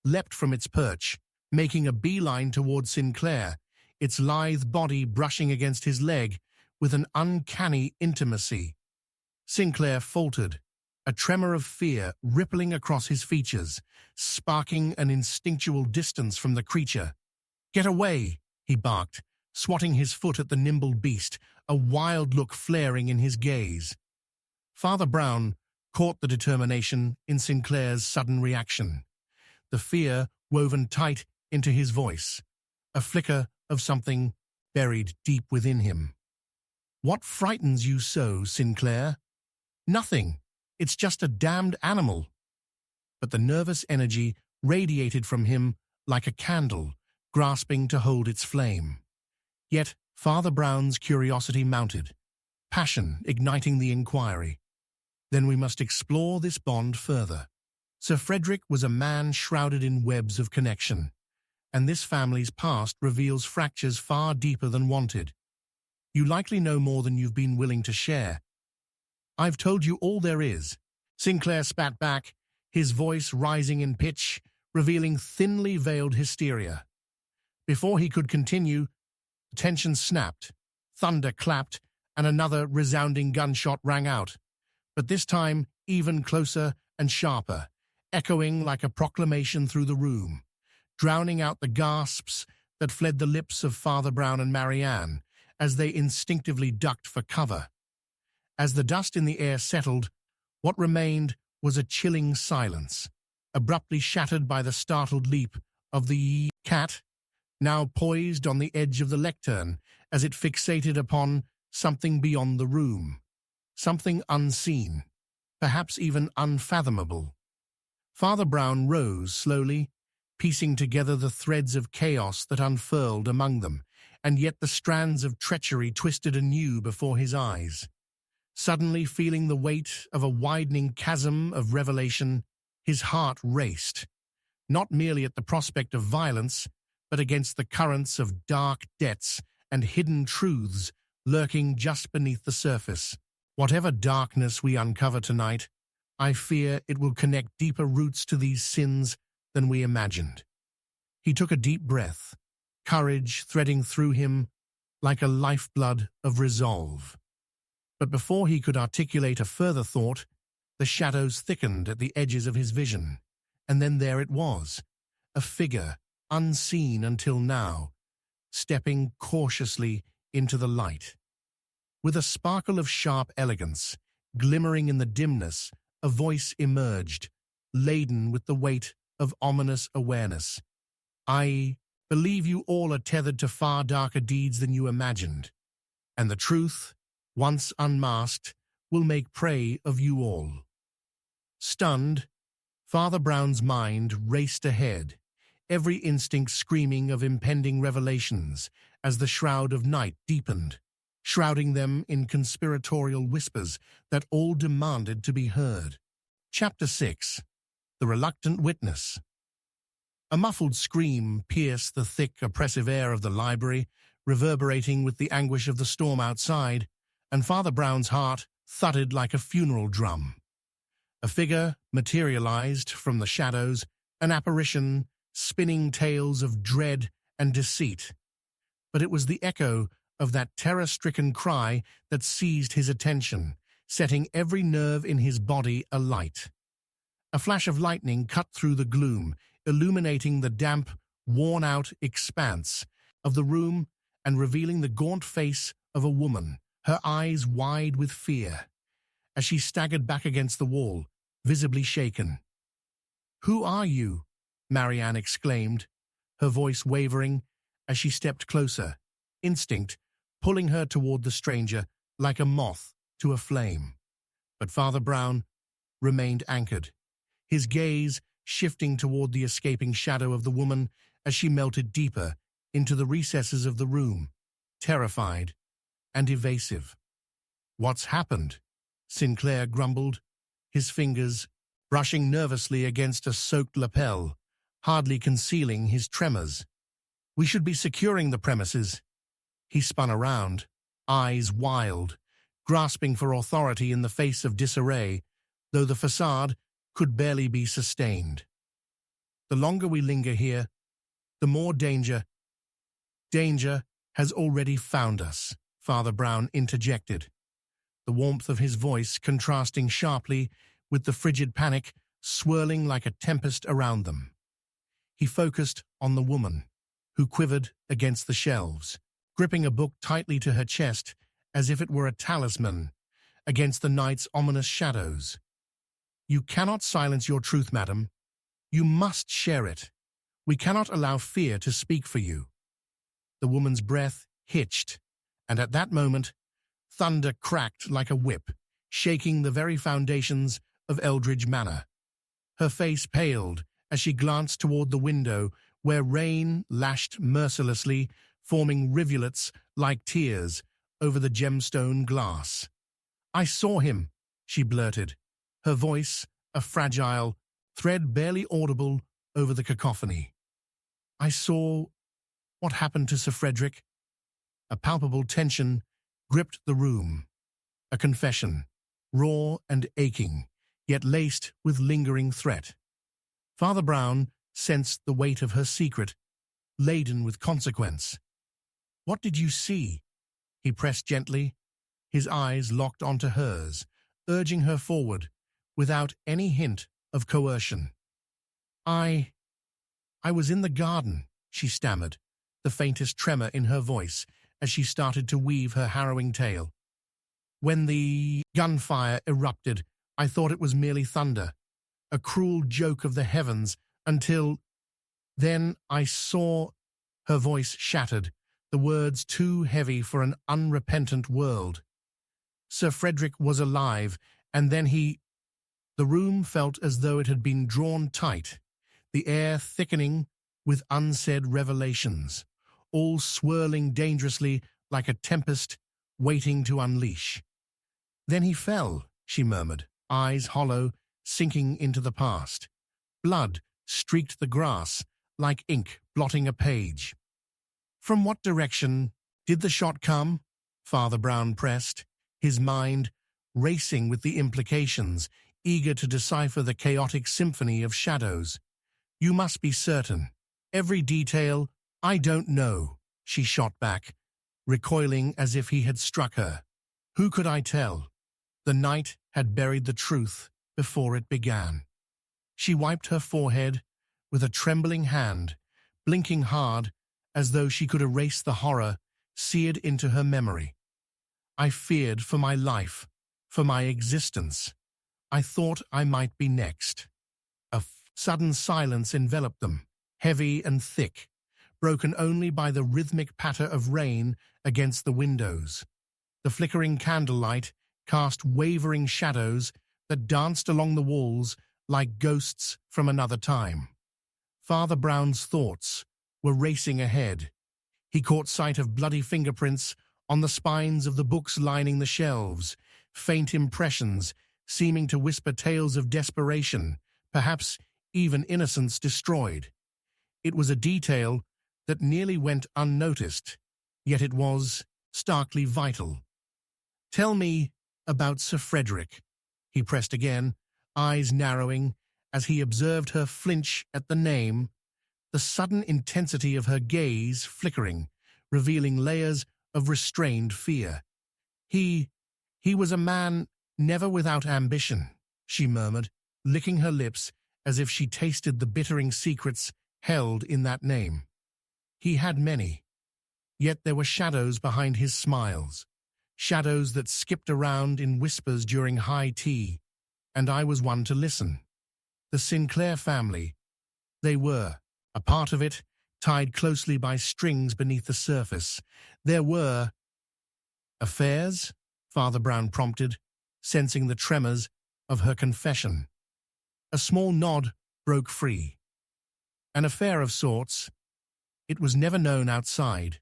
leapt from its perch, making a beeline towards Sinclair, its lithe body brushing against his leg with an uncanny intimacy. Sinclair faltered, a tremor of fear rippling across his features, sparking an instinctual distance from the creature. "Get away!" he barked, swatting his foot at the nimble beast, a wild look flaring in his gaze. Father Brown caught the determination in Sinclair's sudden reaction, the fear woven tight into his voice, a flicker of something buried deep within him. "What frightens you so, Sinclair?" "Nothing. It's just a damned animal." But the nervous energy radiated from him like a candle, grasping to hold its flame. Yet Father Brown's curiosity mounted, passion igniting the inquiry. Then we must explore this bond further. Sir Frederick was a man shrouded in webs of connection, and this family's past reveals fractures far deeper than wanted. You likely know more than you've been willing to share. "I've told you all there is," Sinclair spat back, his voice rising in pitch, revealing thinly veiled hysteria. Before he could continue, the tension snapped, thunder clapped, and another resounding gunshot rang out, but this time even closer and sharper, echoing like a proclamation through the room, drowning out the gasps that fled the lips of Father Brown and Marianne as they instinctively ducked for cover. As the dust in the air settled, what remained was a chilling silence, abruptly shattered by the startled leap of the cat, now poised on the edge of the lectern as it fixated upon something beyond the room, something unseen, perhaps even unfathomable. Father Brown rose slowly, piecing together the threads of chaos that unfurled among them, and yet the strands of treachery twisted anew before his eyes. Suddenly feeling the weight of a widening chasm of revelation, his heart raced, not merely at the prospect of violence, but against the currents of dark depths and hidden truths lurking just beneath the surface. Whatever darkness we uncover tonight, I fear it will connect deeper roots to these sins than we imagined. He took a deep breath, courage threading through him like a lifeblood of resolve. But before he could articulate a further thought, the shadows thickened at the edges of his vision, and then there it was, a figure unseen until now, stepping cautiously into the light. With a sparkle of sharp elegance, glimmering in the dimness, a voice emerged, laden with the weight of ominous awareness. "I believe you all are tethered to far darker deeds than you imagined, and the truth, once unmasked, will make prey of you all." Stunned, Father Brown's mind raced ahead, every instinct screaming of impending revelations as the shroud of night deepened, shrouding them in conspiratorial whispers that all demanded to be heard. Chapter 6. The Reluctant Witness. A muffled scream pierced the thick, oppressive air of the library, reverberating with the anguish of the storm outside, and Father Brown's heart thudded like a funeral drum. A figure materialized from the shadows, an apparition spinning tales of dread and deceit. But it was the echo of that terror-stricken cry that seized his attention, setting every nerve in his body alight. A flash of lightning cut through the gloom, illuminating the damp, worn-out expanse of the room and revealing the gaunt face of a woman, her eyes wide with fear, as she staggered back against the wall, visibly shaken. "Who are you?" Marianne exclaimed, her voice wavering as she stepped closer, instinct pulling her toward the stranger like a moth to a flame. But Father Brown remained anchored, his gaze shifting toward the escaping shadow of the woman as she melted deeper into the recesses of the room, terrified and evasive. "What's happened?" Sinclair grumbled, his fingers brushing nervously against a soaked lapel, hardly concealing his tremors. "We should be securing the premises." He spun around, eyes wild, grasping for authority in the face of disarray, though the facade could barely be sustained. "The longer we linger here, the more danger—" "Danger has already found us," Father Brown interjected, the warmth of his voice contrasting sharply with the frigid panic swirling like a tempest around them. He focused on the woman, who quivered against the shelves, gripping a book tightly to her chest as if it were a talisman against the night's ominous shadows. "You cannot silence your truth, madam. You must share it. We cannot allow fear to speak for you." The woman's breath hitched, and at that moment, thunder cracked like a whip, shaking the very foundations of Eldridge Manor. Her face paled as she glanced toward the window where rain lashed mercilessly, forming rivulets like tears over the gemstone glass. "I saw him," she blurted, her voice a fragile thread barely audible over the cacophony. "I saw what happened to Sir Frederick." A palpable tension gripped the room. A confession, raw and aching, yet laced with lingering threat. Father Brown sensed the weight of her secret, laden with consequence. "What did you see?" he pressed gently, his eyes locked onto hers, urging her forward without any hint of coercion. I was in the garden," she stammered, the faintest tremor in her voice as she started to weave her harrowing tale. "When the gunfire erupted, I thought it was merely thunder, a cruel joke of the heavens, until then I saw—" Her voice shattered, the words too heavy for an unrepentant world. "Sir Frederick was alive, and then he—" The room felt as though it had been drawn tight, the air thickening with unsaid revelations, all swirling dangerously like a tempest waiting to unleash. "Then he fell," she murmured, eyes hollow, sinking into the past. Blood streaked the grass like ink blotting a page. "From what direction did the shot come?" Father Brown pressed, his mind racing with the implications, eager to decipher the chaotic symphony of shadows. "You must be certain. Every detail—" "I don't know," she shot back, recoiling as if he had struck her. Who could I tell? The night had buried the truth before it began. She wiped her forehead with a trembling hand, blinking hard as though she could erase the horror seared into her memory. "I feared for my life, for my existence. I thought I might be next." A sudden silence enveloped them, heavy and thick, broken only by the rhythmic patter of rain against the windows. The flickering candlelight cast wavering shadows that danced along the walls like ghosts from another time. Father Brown's thoughts were racing ahead. He caught sight of bloody fingerprints on the spines of the books lining the shelves, faint impressions seeming to whisper tales of desperation, perhaps even innocence destroyed. It was a detail that nearly went unnoticed, yet it was starkly vital. "Tell me about Sir Frederick," he pressed again, eyes narrowing as he observed her flinch at the name, the sudden intensity of her gaze flickering, revealing layers of restrained fear. He was a man never without ambition," she murmured, licking her lips as if she tasted the bittering secrets held in that name. "He had many, yet there were shadows behind his smiles, shadows that skipped around in whispers during high tea, and I was one to listen. The Sinclair family, they were a part of it, tied closely by strings beneath the surface. There were—" "Affairs?" Father Brown prompted, sensing the tremors of her confession. A small nod broke free. "An affair of sorts. It was never known outside.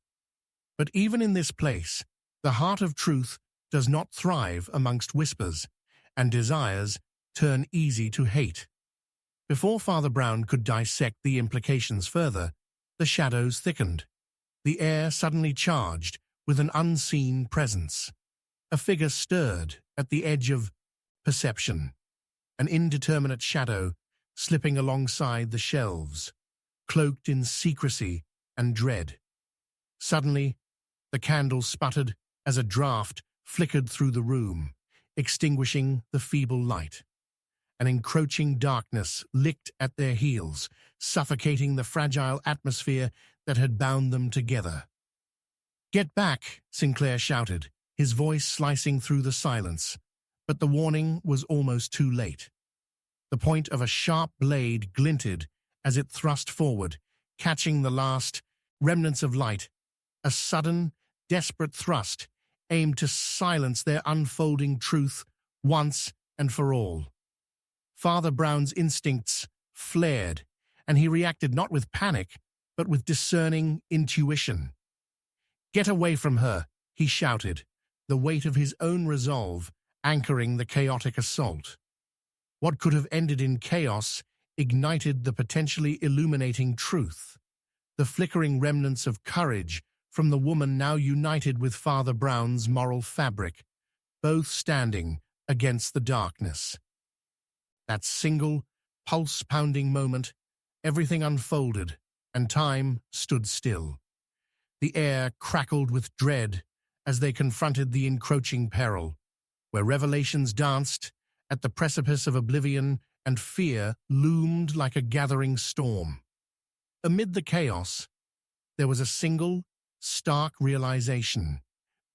But even in this place, the heart of truth does not thrive amongst whispers, and desires turn easy to hate. Before Father Brown could dissect the implications further, the shadows thickened. The air suddenly charged with an unseen presence. A figure stirred at the edge of perception, an indeterminate shadow slipping alongside the shelves, cloaked in secrecy and dread. Suddenly, the candle sputtered as a draught flickered through the room, extinguishing the feeble light. An encroaching darkness licked at their heels, suffocating the fragile atmosphere that had bound them together. "Get back!" Sinclair shouted, his voice slicing through the silence. But the warning was almost too late. The point of a sharp blade glinted as it thrust forward, catching the last remnants of light. A sudden, desperate thrust aimed to silence their unfolding truth once and for all. Father Brown's instincts flared, and he reacted not with panic, but with discerning intuition. "Get away from her," he shouted, the weight of his own resolve anchoring the chaotic assault. What could have ended in chaos ignited the potentially illuminating truth, the flickering remnants of courage from the woman now united with Father Brown's moral fabric, both standing against the darkness. That single, pulse-pounding moment, everything unfolded, and time stood still. The air crackled with dread as they confronted the encroaching peril, where revelations danced at the precipice of oblivion and fear loomed like a gathering storm. Amid the chaos, there was a single, stark realization,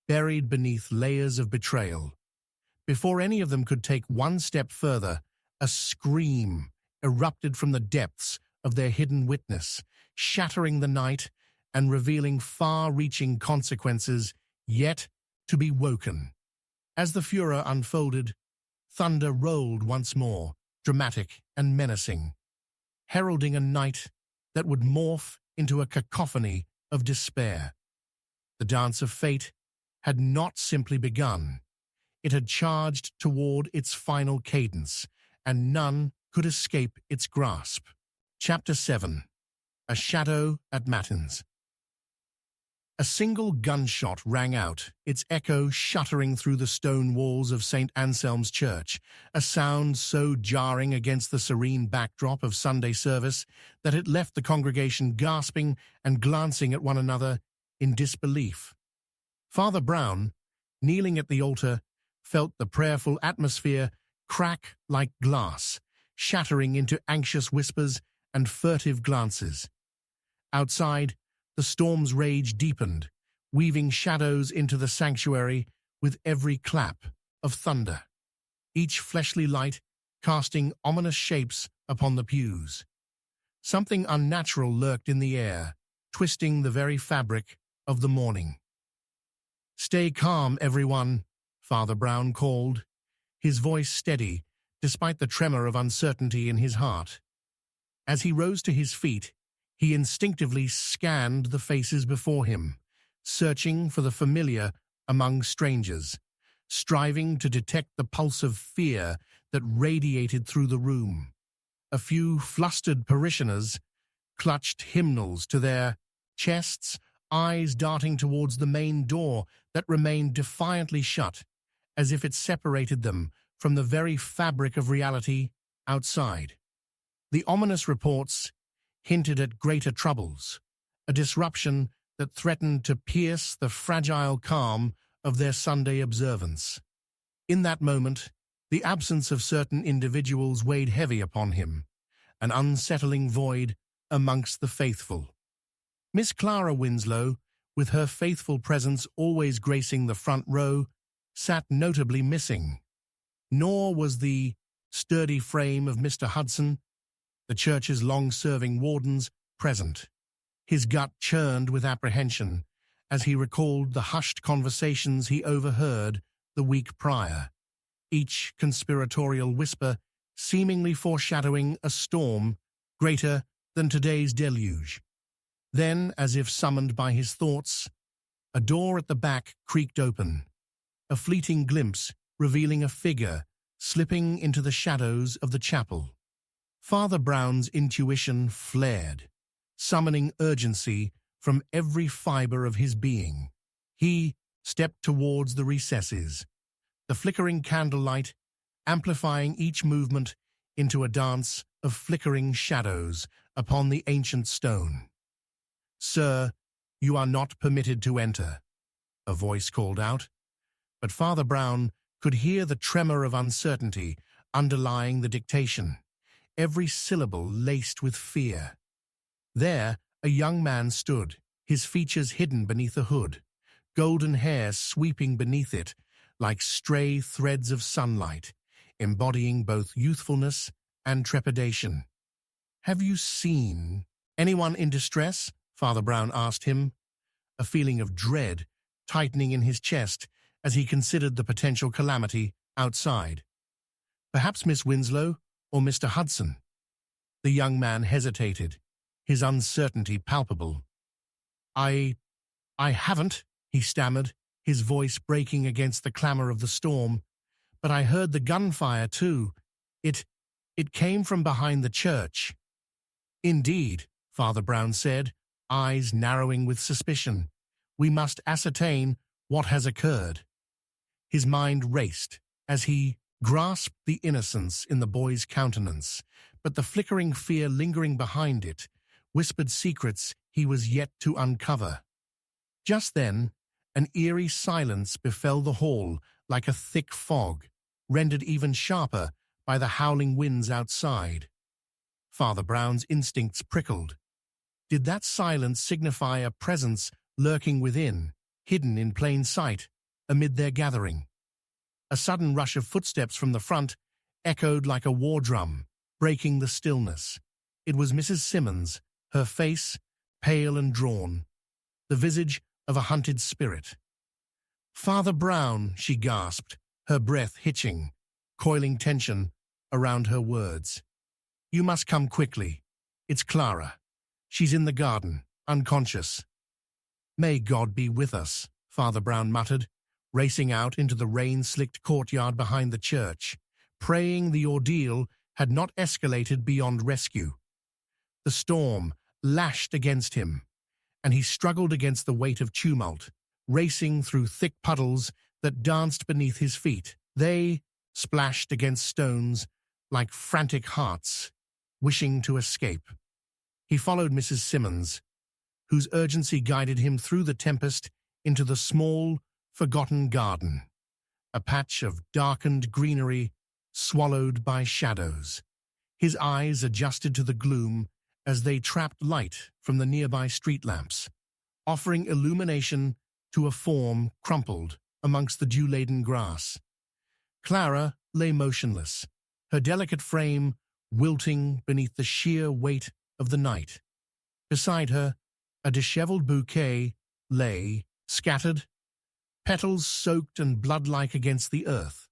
buried beneath layers of betrayal. Before any of them could take one step further, a scream erupted from the depths of their hidden witness, shattering the night and revealing far-reaching consequences yet to be woken. As the furor unfolded, thunder rolled once more, dramatic and menacing, heralding a night that would morph into a cacophony of despair. The dance of fate had not simply begun. It had charged toward its final cadence, and none could escape its grasp. Chapter 7. A Shadow at Matins. A single gunshot rang out, its echo shuddering through the stone walls of St. Anselm's Church, a sound so jarring against the serene backdrop of Sunday service that it left the congregation gasping and glancing at one another in disbelief. Father Brown, kneeling at the altar, felt the prayerful atmosphere crack like glass, shattering into anxious whispers and furtive glances. Outside, the storm's rage deepened, weaving shadows into the sanctuary with every clap of thunder, each fleshly light casting ominous shapes upon the pews. Something unnatural lurked in the air, twisting the very fabric of the morning. "Stay calm, everyone," Father Brown called, his voice steady despite the tremor of uncertainty in his heart. As he rose to his feet, he instinctively scanned the faces before him, searching for the familiar among strangers, striving to detect the pulse of fear that radiated through the room. A few flustered parishioners clutched hymnals to their chests, eyes darting towards the main door that remained defiantly shut, as if it separated them from the very fabric of reality outside. The ominous reports hinted at greater troubles, a disruption that threatened to pierce the fragile calm of their Sunday observance. In that moment, the absence of certain individuals weighed heavy upon him, an unsettling void amongst the faithful. Miss Clara Winslow, with her faithful presence always gracing the front row, sat notably missing. Nor was the sturdy frame of Mr. Hudson, the church's long-serving wardens, present. His gut churned with apprehension as he recalled the hushed conversations he overheard the week prior, each conspiratorial whisper seemingly foreshadowing a storm greater than today's deluge. Then, as if summoned by his thoughts, a door at the back creaked open, a fleeting glimpse revealing a figure slipping into the shadows of the chapel. Father Brown's intuition flared, summoning urgency from every fiber of his being. He stepped towards the recesses, the flickering candlelight amplifying each movement into a dance of flickering shadows upon the ancient stone. "Sir, you are not permitted to enter," a voice called out, but Father Brown could hear the tremor of uncertainty underlying the dictation, every syllable laced with fear. There, a young man stood, his features hidden beneath a hood, golden hair sweeping beneath it like stray threads of sunlight, embodying both youthfulness and trepidation. "Have you seen anyone in distress?" Father Brown asked him, a feeling of dread tightening in his chest as he considered the potential calamity outside. "Perhaps Miss Winslow or Mr. Hudson." The young man hesitated, his uncertainty palpable. I haven't," he stammered, his voice breaking against the clamor of the storm. "But I heard the gunfire, too. It came from behind the church." "Indeed," Father Brown said, eyes narrowing with suspicion. "We must ascertain what has occurred." His mind raced as he grasped the innocence in the boy's countenance, but the flickering fear lingering behind it whispered secrets he was yet to uncover. Just then, an eerie silence befell the hall like a thick fog, rendered even sharper by the howling winds outside. Father Brown's instincts prickled. Did that silence signify a presence lurking within, hidden in plain sight, amid their gathering? A sudden rush of footsteps from the front echoed like a war drum, breaking the stillness. It was Mrs. Simmons, her face pale and drawn, the visage of a hunted spirit. "Father Brown," she gasped, her breath hitching, coiling tension around her words. "You must come quickly. It's Clara. She's in the garden, unconscious." "May God be with us," Father Brown muttered, racing out into the rain-slicked courtyard behind the church, praying the ordeal had not escalated beyond rescue. The storm lashed against him, and he struggled against the weight of tumult, racing through thick puddles that danced beneath his feet. They splashed against stones like frantic hearts, wishing to escape. He followed Mrs. Simmons, whose urgency guided him through the tempest into the small, forgotten garden, a patch of darkened greenery swallowed by shadows. His eyes adjusted to the gloom as they trapped light from the nearby street lamps, offering illumination to a form crumpled amongst the dew-laden grass. Clara lay motionless, her delicate frame wilting beneath the sheer weight of the night. Beside her, a disheveled bouquet lay, scattered, petals soaked and blood-like against the earth,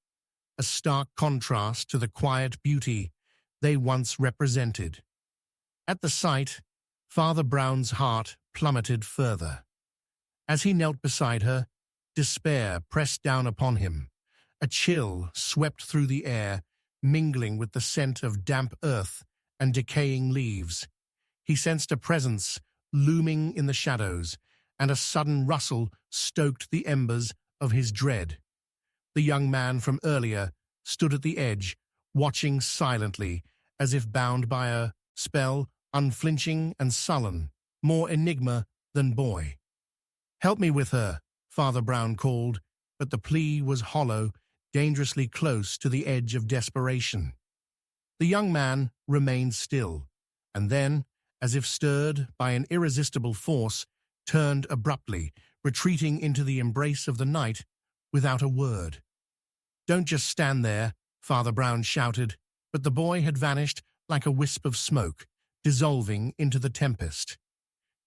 a stark contrast to the quiet beauty they once represented. At the sight, Father Brown's heart plummeted further. As he knelt beside her, despair pressed down upon him. A chill swept through the air, mingling with the scent of damp earth and decaying leaves. He sensed a presence looming in the shadows, and a sudden rustle stoked the embers of his dread. The young man from earlier stood at the edge, watching silently, as if bound by a spell, unflinching and sullen, more enigma than boy. "Help me with her," Father Brown called, but the plea was hollow, dangerously close to the edge of desperation. The young man remained still, and then, as if stirred by an irresistible force, turned abruptly, retreating into the embrace of the night without a word. "Don't just stand there," Father Brown shouted, but the boy had vanished like a wisp of smoke, dissolving into the tempest.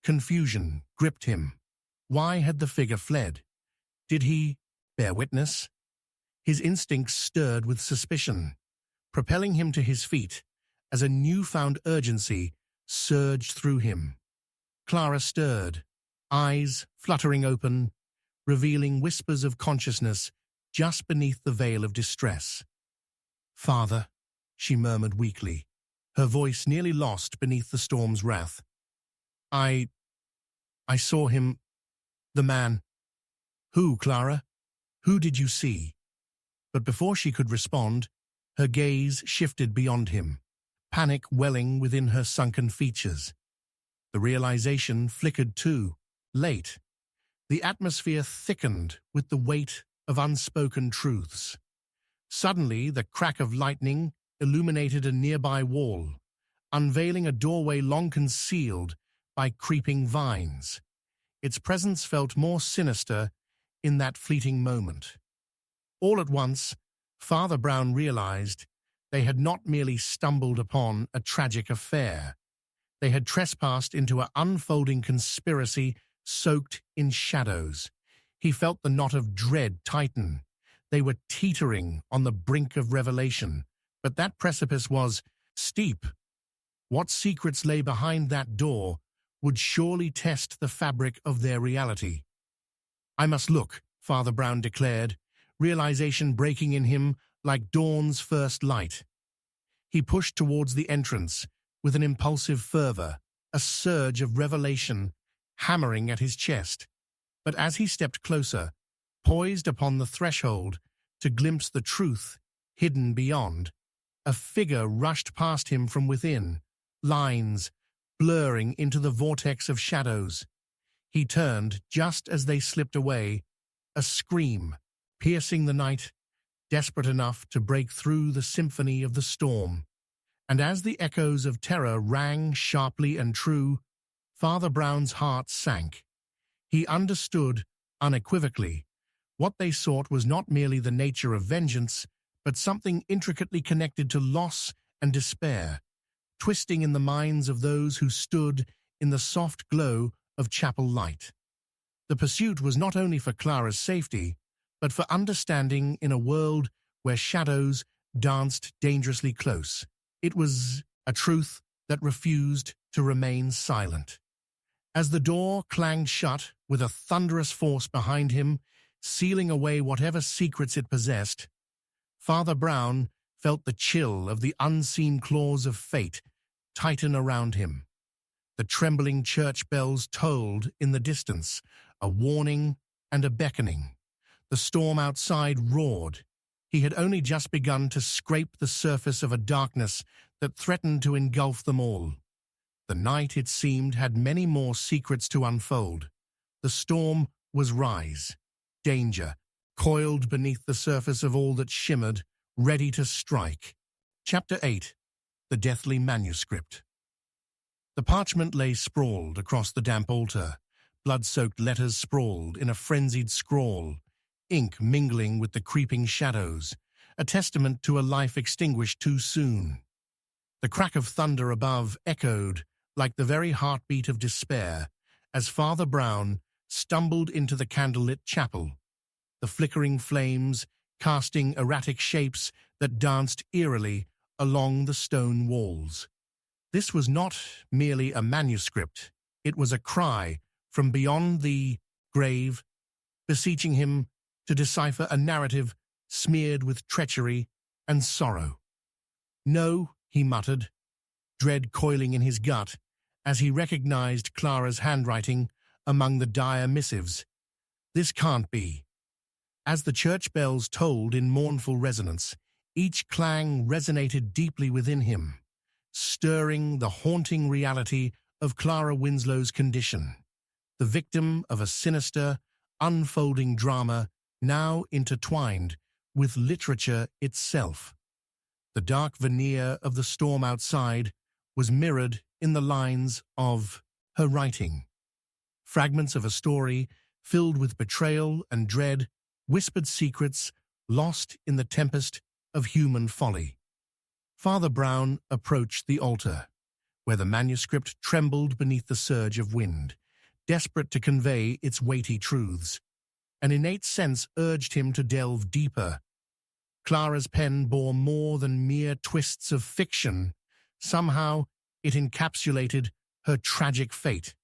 Confusion gripped him. Why had the figure fled? Did he bear witness? His instincts stirred with suspicion, propelling him to his feet as a newfound urgency surged through him. Clara stirred, eyes fluttering open, revealing whispers of consciousness just beneath the veil of distress. "Father," she murmured weakly, her voice nearly lost beneath the storm's wrath. I saw him, the man." "Who, Clara? Who did you see?" But before she could respond, her gaze shifted beyond him, panic welling within her sunken features. The realization flickered too, late. The atmosphere thickened with the weight of unspoken truths. Suddenly, the crack of lightning illuminated a nearby wall, unveiling a doorway long concealed by creeping vines. Its presence felt more sinister in that fleeting moment. All at once, Father Brown realized they had not merely stumbled upon a tragic affair. They had trespassed into an unfolding conspiracy soaked in shadows. He felt the knot of dread tighten. They were teetering on the brink of revelation, but that precipice was steep. What secrets lay behind that door would surely test the fabric of their reality. "I must look," Father Brown declared, realization breaking in him like dawn's first light. He pushed towards the entrance with an impulsive fervor, a surge of revelation hammering at his chest. But as he stepped closer, poised upon the threshold to glimpse the truth hidden beyond, a figure rushed past him from within, lines blurring into the vortex of shadows. He turned just as they slipped away, a scream piercing the night, desperate enough to break through the symphony of the storm. And as the echoes of terror rang sharply and true, Father Brown's heart sank. He understood unequivocally. What they sought was not merely the nature of vengeance, but something intricately connected to loss and despair, twisting in the minds of those who stood in the soft glow of chapel light. The pursuit was not only for Clara's safety, but for understanding in a world where shadows danced dangerously close. It was a truth that refused to remain silent. As the door clanged shut with a thunderous force behind him, sealing away whatever secrets it possessed, Father Brown felt the chill of the unseen claws of fate tighten around him. The trembling church bells tolled in the distance, a warning and a beckoning. The storm outside roared. He had only just begun to scrape the surface of a darkness that threatened to engulf them all. The night, it seemed, had many more secrets to unfold. The storm was rise, danger, coiled beneath the surface of all that shimmered, ready to strike. Chapter 8. The Deathly Manuscript. The parchment lay sprawled across the damp altar, blood-soaked letters sprawled in a frenzied scrawl, ink mingling with the creeping shadows, a testament to a life extinguished too soon. The crack of thunder above echoed like the very heartbeat of despair as Father Brown stumbled into the candlelit chapel, the flickering flames casting erratic shapes that danced eerily along the stone walls. This was not merely a manuscript, it was a cry from beyond the grave, beseeching him to decipher a narrative smeared with treachery and sorrow. "No," he muttered, dread coiling in his gut as he recognized Clara's handwriting among the dire missives. "This can't be." As the church bells tolled in mournful resonance, each clang resonated deeply within him, stirring the haunting reality of Clara Winslow's condition, the victim of a sinister, unfolding drama now intertwined with literature itself. The dark veneer of the storm outside was mirrored in the lines of her writing. Fragments of a story filled with betrayal and dread, whispered secrets lost in the tempest of human folly. Father Brown approached the altar, where the manuscript trembled beneath the surge of wind, desperate to convey its weighty truths. An innate sense urged him to delve deeper. Clara's pen bore more than mere twists of fiction. Somehow, it encapsulated her tragic fate.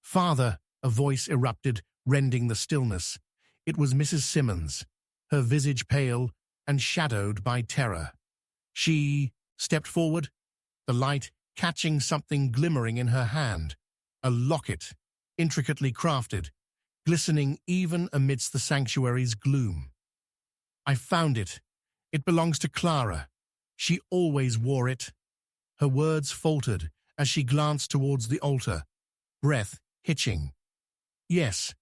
"Father," a voice erupted, rending the stillness. It was Mrs. Simmons, her visage pale and shadowed by terror. She stepped forward, the light catching something glimmering in her hand, a locket, intricately crafted, glistening even amidst the sanctuary's gloom. I found it. It belongs to Clara. She always wore it. Her words faltered as she glanced towards the altar, breath hitching. Yes,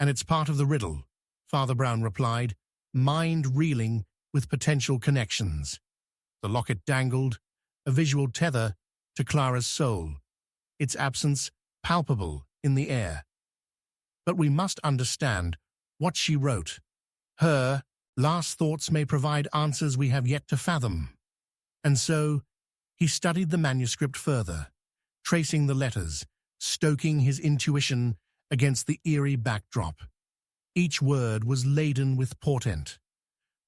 and it's part of the riddle, Father Brown replied, mind reeling with potential connections. The locket dangled, a visual tether to Clara's soul, its absence palpable in the air. But we must understand what she wrote. Her last thoughts may provide answers we have yet to fathom. And so, he studied the manuscript further, tracing the letters, stoking his intuition against the eerie backdrop. Each word was laden with portent.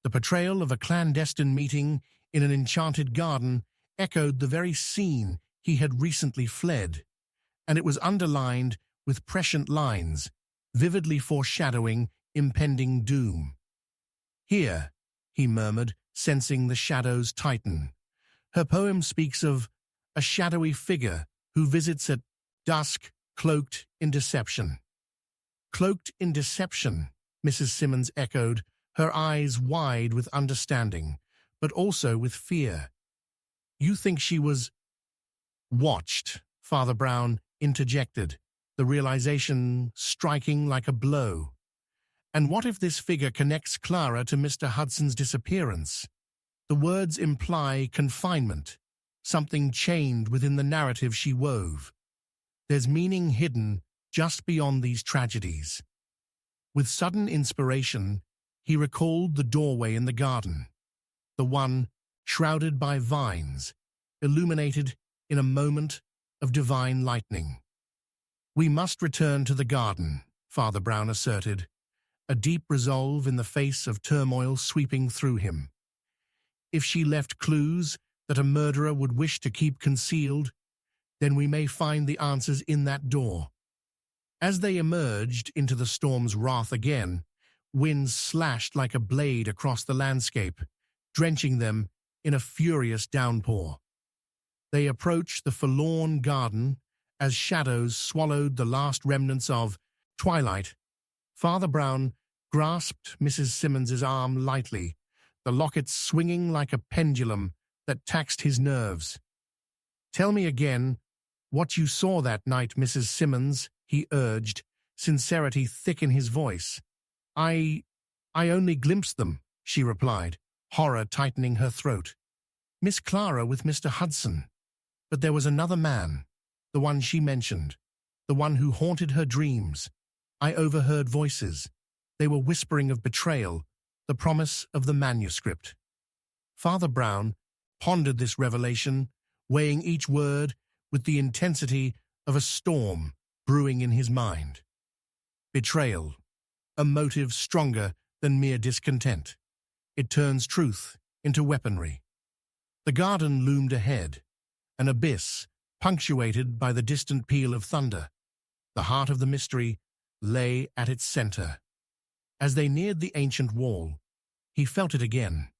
The portrayal of a clandestine meeting in an enchanted garden echoed the very scene he had recently fled, and it was underlined with prescient lines, vividly foreshadowing impending doom. Here, he murmured, sensing the shadows tighten. Her poem speaks of a shadowy figure who visits at dusk, cloaked in deception. Cloaked in deception, Mrs. Simmons echoed, her eyes wide with understanding, but also with fear. You think she was watched, Father Brown interjected, the realization striking like a blow. And what if this figure connects Clara to Mr. Hudson's disappearance? The words imply confinement, something chained within the narrative she wove. There's meaning hidden just beyond these tragedies. With sudden inspiration, he recalled the doorway in the garden, the one shrouded by vines, illuminated in a moment of divine lightning. We must return to the garden, Father Brown asserted, a deep resolve in the face of turmoil sweeping through him. If she left clues that a murderer would wish to keep concealed, then we may find the answers in that door. As they emerged into the storm's wrath again, winds slashed like a blade across the landscape, drenching them in a furious downpour. They approached the forlorn garden as shadows swallowed the last remnants of twilight. Father Brown grasped Mrs. Simmons's arm lightly, the locket swinging like a pendulum that taxed his nerves. "Tell me again what you saw that night, Mrs. Simmons," he urged, sincerity thick in his voice. I only glimpsed them," she replied, horror tightening her throat. "Miss Clara with Mr. Hudson. But there was another man, the one she mentioned, the one who haunted her dreams. I overheard voices. They were whispering of betrayal, the promise of the manuscript." Father Brown pondered this revelation, weighing each word with the intensity of a storm brewing in his mind. Betrayal, a motive stronger than mere discontent. It turns truth into weaponry. The garden loomed ahead, an abyss punctuated by the distant peal of thunder. The heart of the mystery lay at its center. As they neared the ancient wall, he felt it again,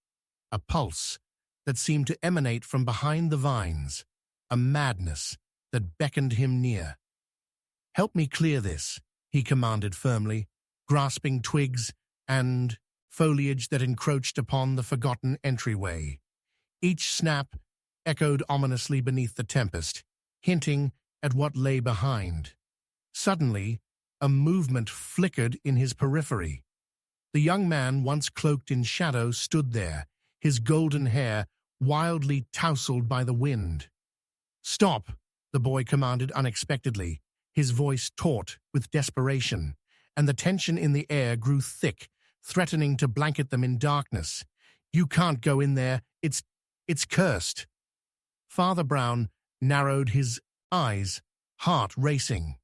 a pulse that seemed to emanate from behind the vines, a madness that beckoned him near. "Help me clear this," he commanded firmly, grasping twigs and foliage that encroached upon the forgotten entryway. Each snap echoed ominously beneath the tempest, hinting at what lay behind. Suddenly, a movement flickered in his periphery. The young man, once cloaked in shadow, stood there, his golden hair wildly tousled by the wind. "Stop," the boy commanded unexpectedly, his voice taut with desperation, and the tension in the air grew thick, threatening to blanket them in darkness. "You can't go in there. It's cursed." Father Brown narrowed his eyes, heart racing.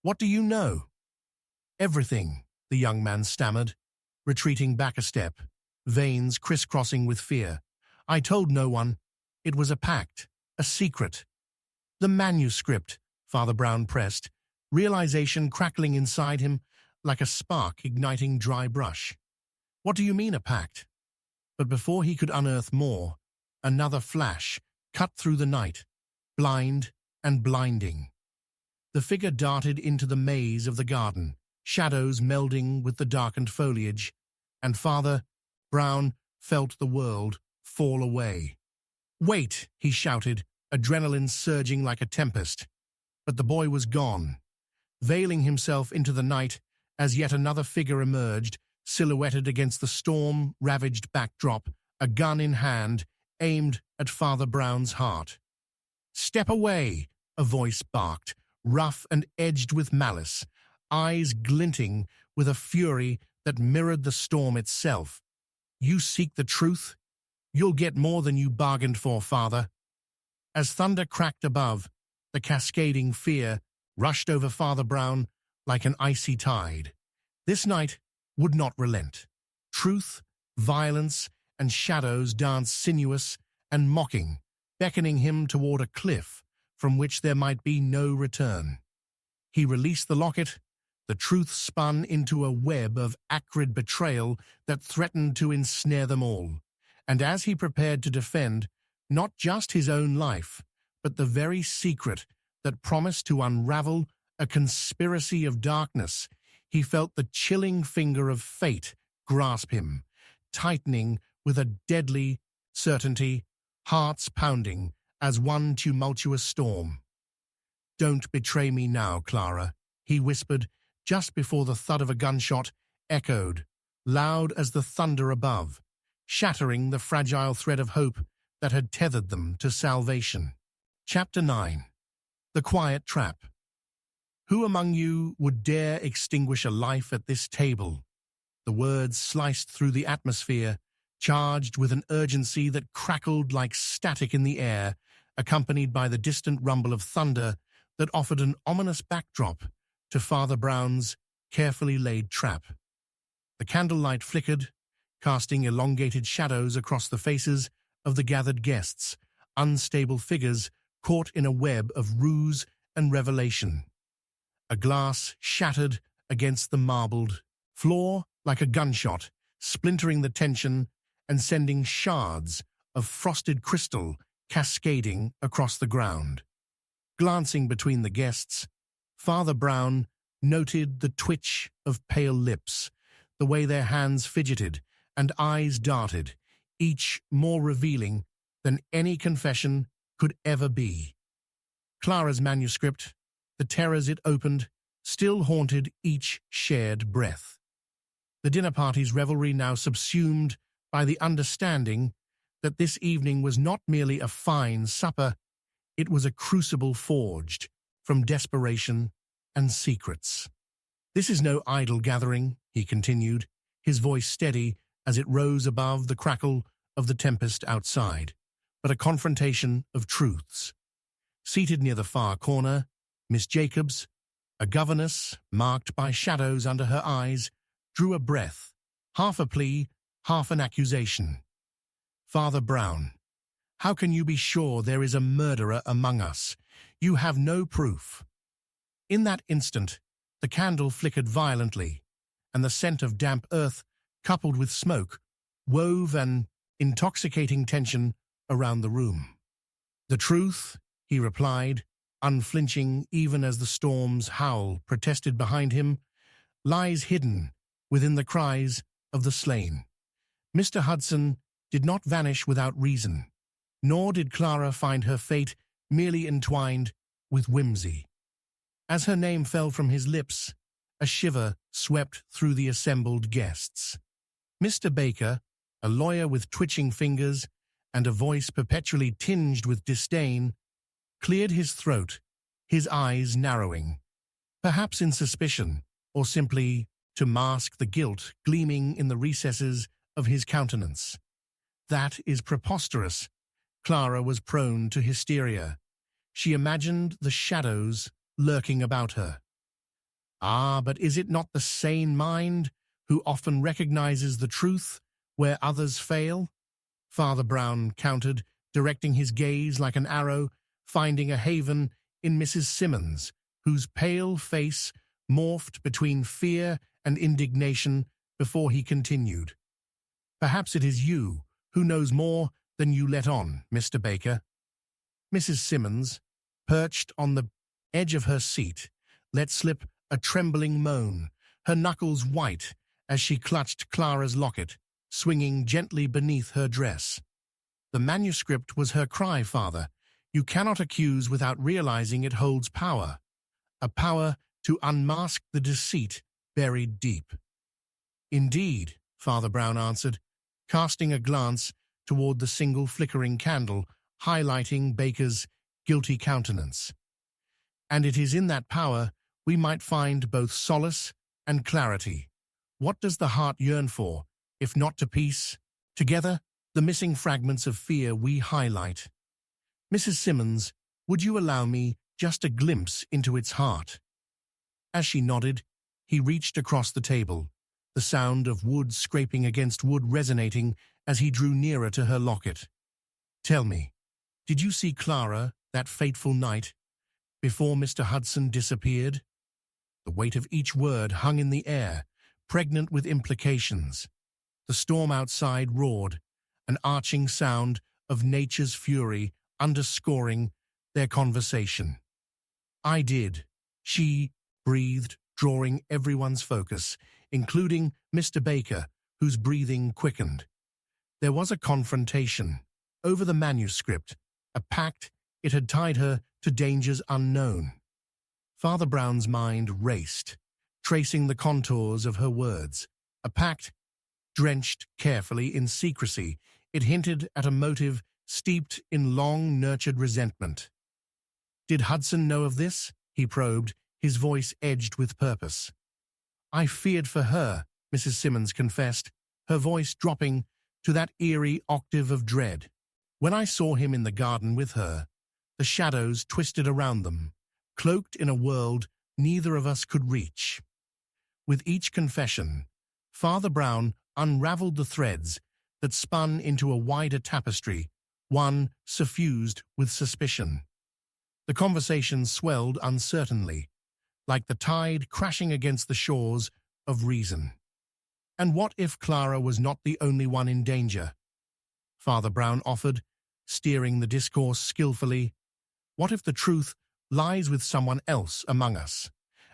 "What do you know?" "Everything," the young man stammered, retreating back a step, veins crisscrossing with fear. "I told no one. It was a pact, a secret." "The manuscript," Father Brown pressed, realization crackling inside him like a spark igniting dry brush. "What do you mean, a pact?" But before he could unearth more, another flash cut through the night, blind and blinding. The figure darted into the maze of the garden, shadows melding with the darkened foliage, and Father Brown felt the world fall away. "Wait!" he shouted, adrenaline surging like a tempest. But the boy was gone, veiling himself into the night as yet another figure emerged, silhouetted against the storm-ravaged backdrop, a gun in hand, aimed at Father Brown's heart. "Step away!" a voice barked, rough and edged with malice, eyes glinting with a fury that mirrored the storm itself. "You seek the truth? You'll get more than you bargained for, Father." As thunder cracked above, the cascading fear rushed over Father Brown like an icy tide. This night would not relent. Truth, violence, and shadows danced sinuous and mocking, beckoning him toward a cliff from which there might be no return. He released the locket. The truth spun into a web of acrid betrayal that threatened to ensnare them all. And as he prepared to defend not just his own life, but the very secret that promised to unravel a conspiracy of darkness, he felt the chilling finger of fate grasp him, tightening with a deadly certainty, hearts pounding as one tumultuous storm. "Don't betray me now, Clara," he whispered just before the thud of a gunshot echoed, loud as the thunder above, shattering the fragile thread of hope that had tethered them to salvation. Chapter 9. The Quiet Trap. "Who among you would dare extinguish a life at this table?" The words sliced through the atmosphere, charged with an urgency that crackled like static in the air, accompanied by the distant rumble of thunder that offered an ominous backdrop to Father Brown's carefully laid trap. The candlelight flickered, casting elongated shadows across the faces of the gathered guests, unstable figures caught in a web of ruse and revelation. A glass shattered against the marbled floor like a gunshot, splintering the tension and sending shards of frosted crystal cascading across the ground. Glancing between the guests, Father Brown noted the twitch of pale lips, the way their hands fidgeted and eyes darted, each more revealing than any confession could ever be. Clara's manuscript, the terrors it opened, still haunted each shared breath. The dinner party's revelry now subsumed by the understanding that this evening was not merely a fine supper, it was a crucible forged from desperation and secrets. "This is no idle gathering," he continued, his voice steady as it rose above the crackle of the tempest outside, "but a confrontation of truths." Seated near the far corner, Miss Jacobs, a governess marked by shadows under her eyes, drew a breath, half a plea, half an accusation. "Father Brown, how can you be sure there is a murderer among us? You have no proof." In that instant, the candle flickered violently, and the scent of damp earth, coupled with smoke, wove an intoxicating tension around the room. "The truth," he replied, unflinching even as the storm's howl protested behind him, "lies hidden within the cries of the slain." Mr. Hudson did not vanish without reason, nor did Clara find her fate merely entwined with whimsy. As her name fell from his lips, a shiver swept through the assembled guests. Mr. Baker, a lawyer with twitching fingers and a voice perpetually tinged with disdain, cleared his throat, his eyes narrowing, perhaps in suspicion, or simply to mask the guilt gleaming in the recesses of his countenance. "That is preposterous." Clara was prone to hysteria. She imagined the shadows lurking about her. "Ah, but is it not the sane mind who often recognizes the truth where others fail?" Father Brown countered, directing his gaze like an arrow, finding a haven in Mrs. Simmons, whose pale face morphed between fear and indignation before he continued. "Perhaps it is you who knows more than you let on, Mr. Baker." Mrs. Simmons, perched on the edge of her seat, let slip a trembling moan, her knuckles white as she clutched Clara's locket, swinging gently beneath her dress. "The manuscript was her cry, Father. You cannot accuse without realizing it holds power. A power to unmask the deceit buried deep." "Indeed," Father Brown answered, casting a glance toward the single flickering candle, highlighting Baker's guilty countenance. "And it is in that power we might find both solace and clarity. What does the heart yearn for, if not to peace? Together, the missing fragments of fear we highlight. Mrs. Simmons, would you allow me just a glimpse into its heart?" As she nodded, he reached across the table, the sound of wood scraping against wood resonating as he drew nearer to her locket. "Tell me, did you see Clara that fateful night, before Mr. Hudson disappeared?" The weight of each word hung in the air, pregnant with implications. The storm outside roared, an arching sound of nature's fury underscoring their conversation. "I did," she breathed, drawing everyone's focus, including Mr. Baker, whose breathing quickened. There was a confrontation over the manuscript, a pact it had tied her to dangers unknown. Father Brown's mind raced, tracing the contours of her words. A pact drenched carefully in secrecy, it hinted at a motive steeped in long-nurtured resentment. "Did Hudson know of this?" he probed, his voice edged with purpose. "I feared for her," Mrs. Simmons confessed, her voice dropping to that eerie octave of dread. "When I saw him in the garden with her, the shadows twisted around them, cloaked in a world neither of us could reach." With each confession, Father Brown unraveled the threads that spun into a wider tapestry, one suffused with suspicion. The conversation swelled uncertainly, like the tide crashing against the shores of reason. And what if Clara was not the only one in danger? Father Brown offered, steering the discourse skillfully. What if the truth lies with someone else among us,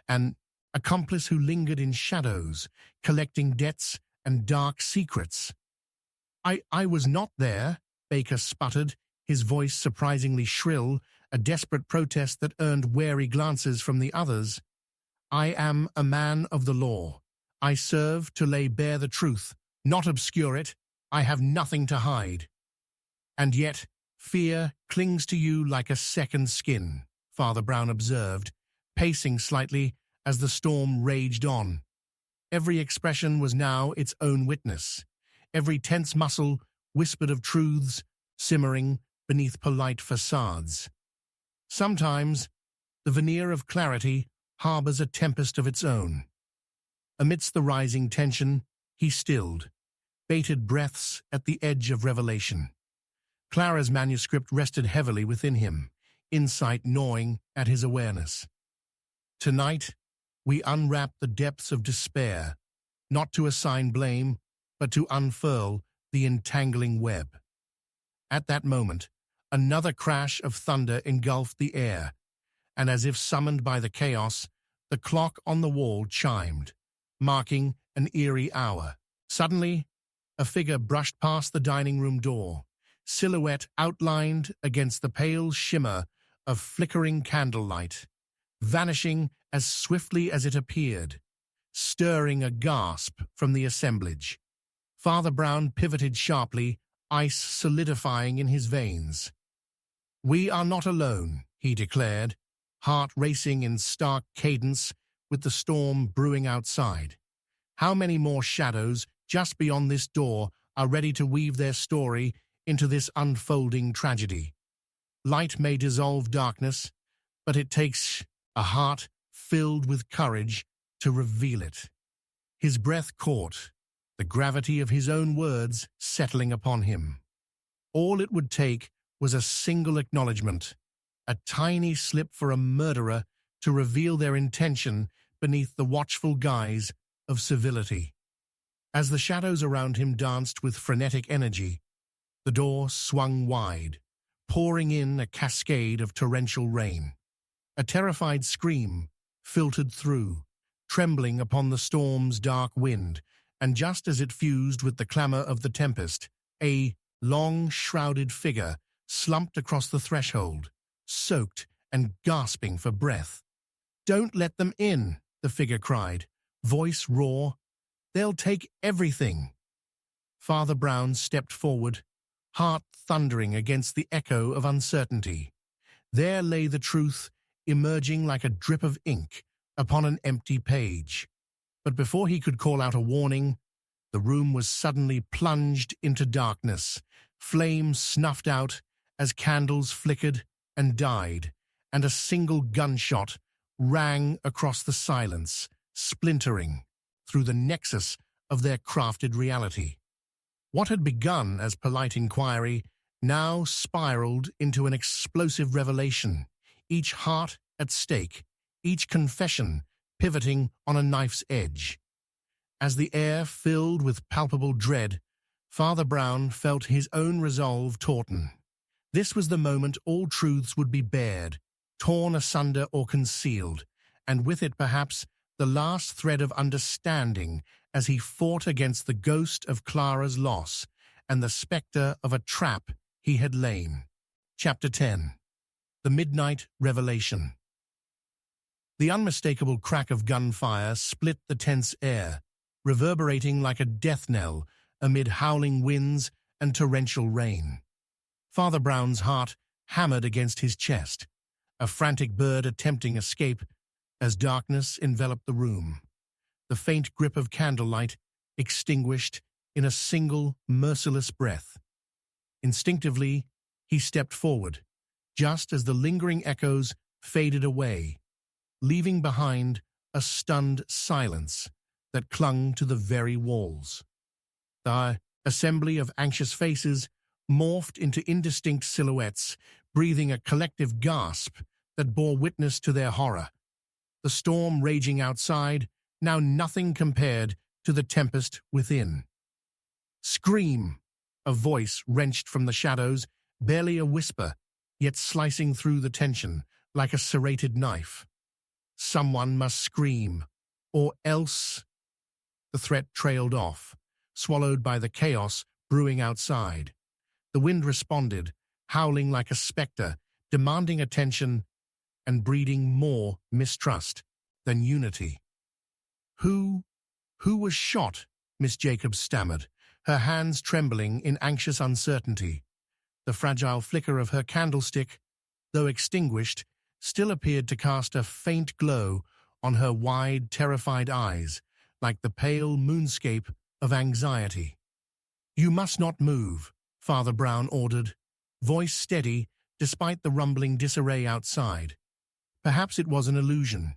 an accomplice who lingered in shadows, collecting debts and dark secrets? I was not there," Baker sputtered, his voice surprisingly shrill, a desperate protest that earned wary glances from the others. "I am a man of the law. I serve to lay bare the truth, not obscure it. I have nothing to hide." "And yet, fear clings to you like a second skin," Father Brown observed, pacing slightly as the storm raged on. Every expression was now its own witness. Every tense muscle whispered of truths simmering beneath polite facades. Sometimes, the veneer of clarity harbors a tempest of its own. Amidst the rising tension, he stilled, bated breaths at the edge of revelation. Clara's manuscript rested heavily within him, insight gnawing at his awareness. "Tonight, we unwrap the depths of despair, not to assign blame, but to unfurl the entangling web." At that moment, another crash of thunder engulfed the air, and as if summoned by the chaos, the clock on the wall chimed, marking an eerie hour. Suddenly, a figure brushed past the dining room door, silhouette outlined against the pale shimmer of flickering candlelight, vanishing as swiftly as it appeared, stirring a gasp from the assemblage. Father Brown pivoted sharply, ice solidifying in his veins. "We are not alone," he declared, heart racing in stark cadence with the storm brewing outside. "How many more shadows just beyond this door are ready to weave their story into this unfolding tragedy? Light may dissolve darkness, but it takes a heart filled with courage to reveal it." His breath caught, the gravity of his own words settling upon him. All it would take was a single acknowledgement, a tiny slip for a murderer to reveal their intention beneath the watchful guise of civility. As the shadows around him danced with frenetic energy, The door swung wide, pouring in a cascade of torrential rain. A terrified scream filtered through, trembling upon the storm's dark wind, and just as it fused with the clamor of the tempest, a long, shrouded figure slumped across the threshold, soaked and gasping for breath. "Don't let them in," the figure cried, voice raw. "They'll take everything." Father Brown stepped forward, heart thundering against the echo of uncertainty. There lay the truth, emerging like a drip of ink upon an empty page. But before he could call out a warning, the room was suddenly plunged into darkness. Flames snuffed out as candles flickered and died, and a single gunshot rang across the silence, splintering through the nexus of their crafted reality. What had begun as polite inquiry now spiraled into an explosive revelation, each heart at stake, each confession pivoting on a knife's edge. As the air filled with palpable dread, Father Brown felt his own resolve tauten. This was the moment all truths would be bared, torn asunder or concealed, and with it perhaps the last thread of understanding as he fought against the ghost of Clara's loss and the spectre of a trap he had lain. Chapter 10. The Midnight Revelation. The unmistakable crack of gunfire split the tense air, reverberating like a death knell amid howling winds and torrential rain. Father Brown's heart hammered against his chest, a frantic bird attempting escape as darkness enveloped the room. The faint grip of candlelight extinguished in a single merciless breath. Instinctively, he stepped forward, just as the lingering echoes faded away, leaving behind a stunned silence that clung to the very walls. The assembly of anxious faces morphed into indistinct silhouettes, breathing a collective gasp that bore witness to their horror. The storm raging outside, now nothing compared to the tempest within. "Scream!" A voice wrenched from the shadows, barely a whisper, yet slicing through the tension like a serrated knife. Someone must scream, or else... The threat trailed off, swallowed by the chaos brewing outside. The wind responded, howling like a spectre, demanding attention and breeding more mistrust than unity. Who was shot?" Miss Jacobs stammered, her hands trembling in anxious uncertainty. The fragile flicker of her candlestick, though extinguished, still appeared to cast a faint glow on her wide, terrified eyes, like the pale moonscape of anxiety. "You must not move," Father Brown ordered, voice steady despite the rumbling disarray outside. Perhaps it was an illusion,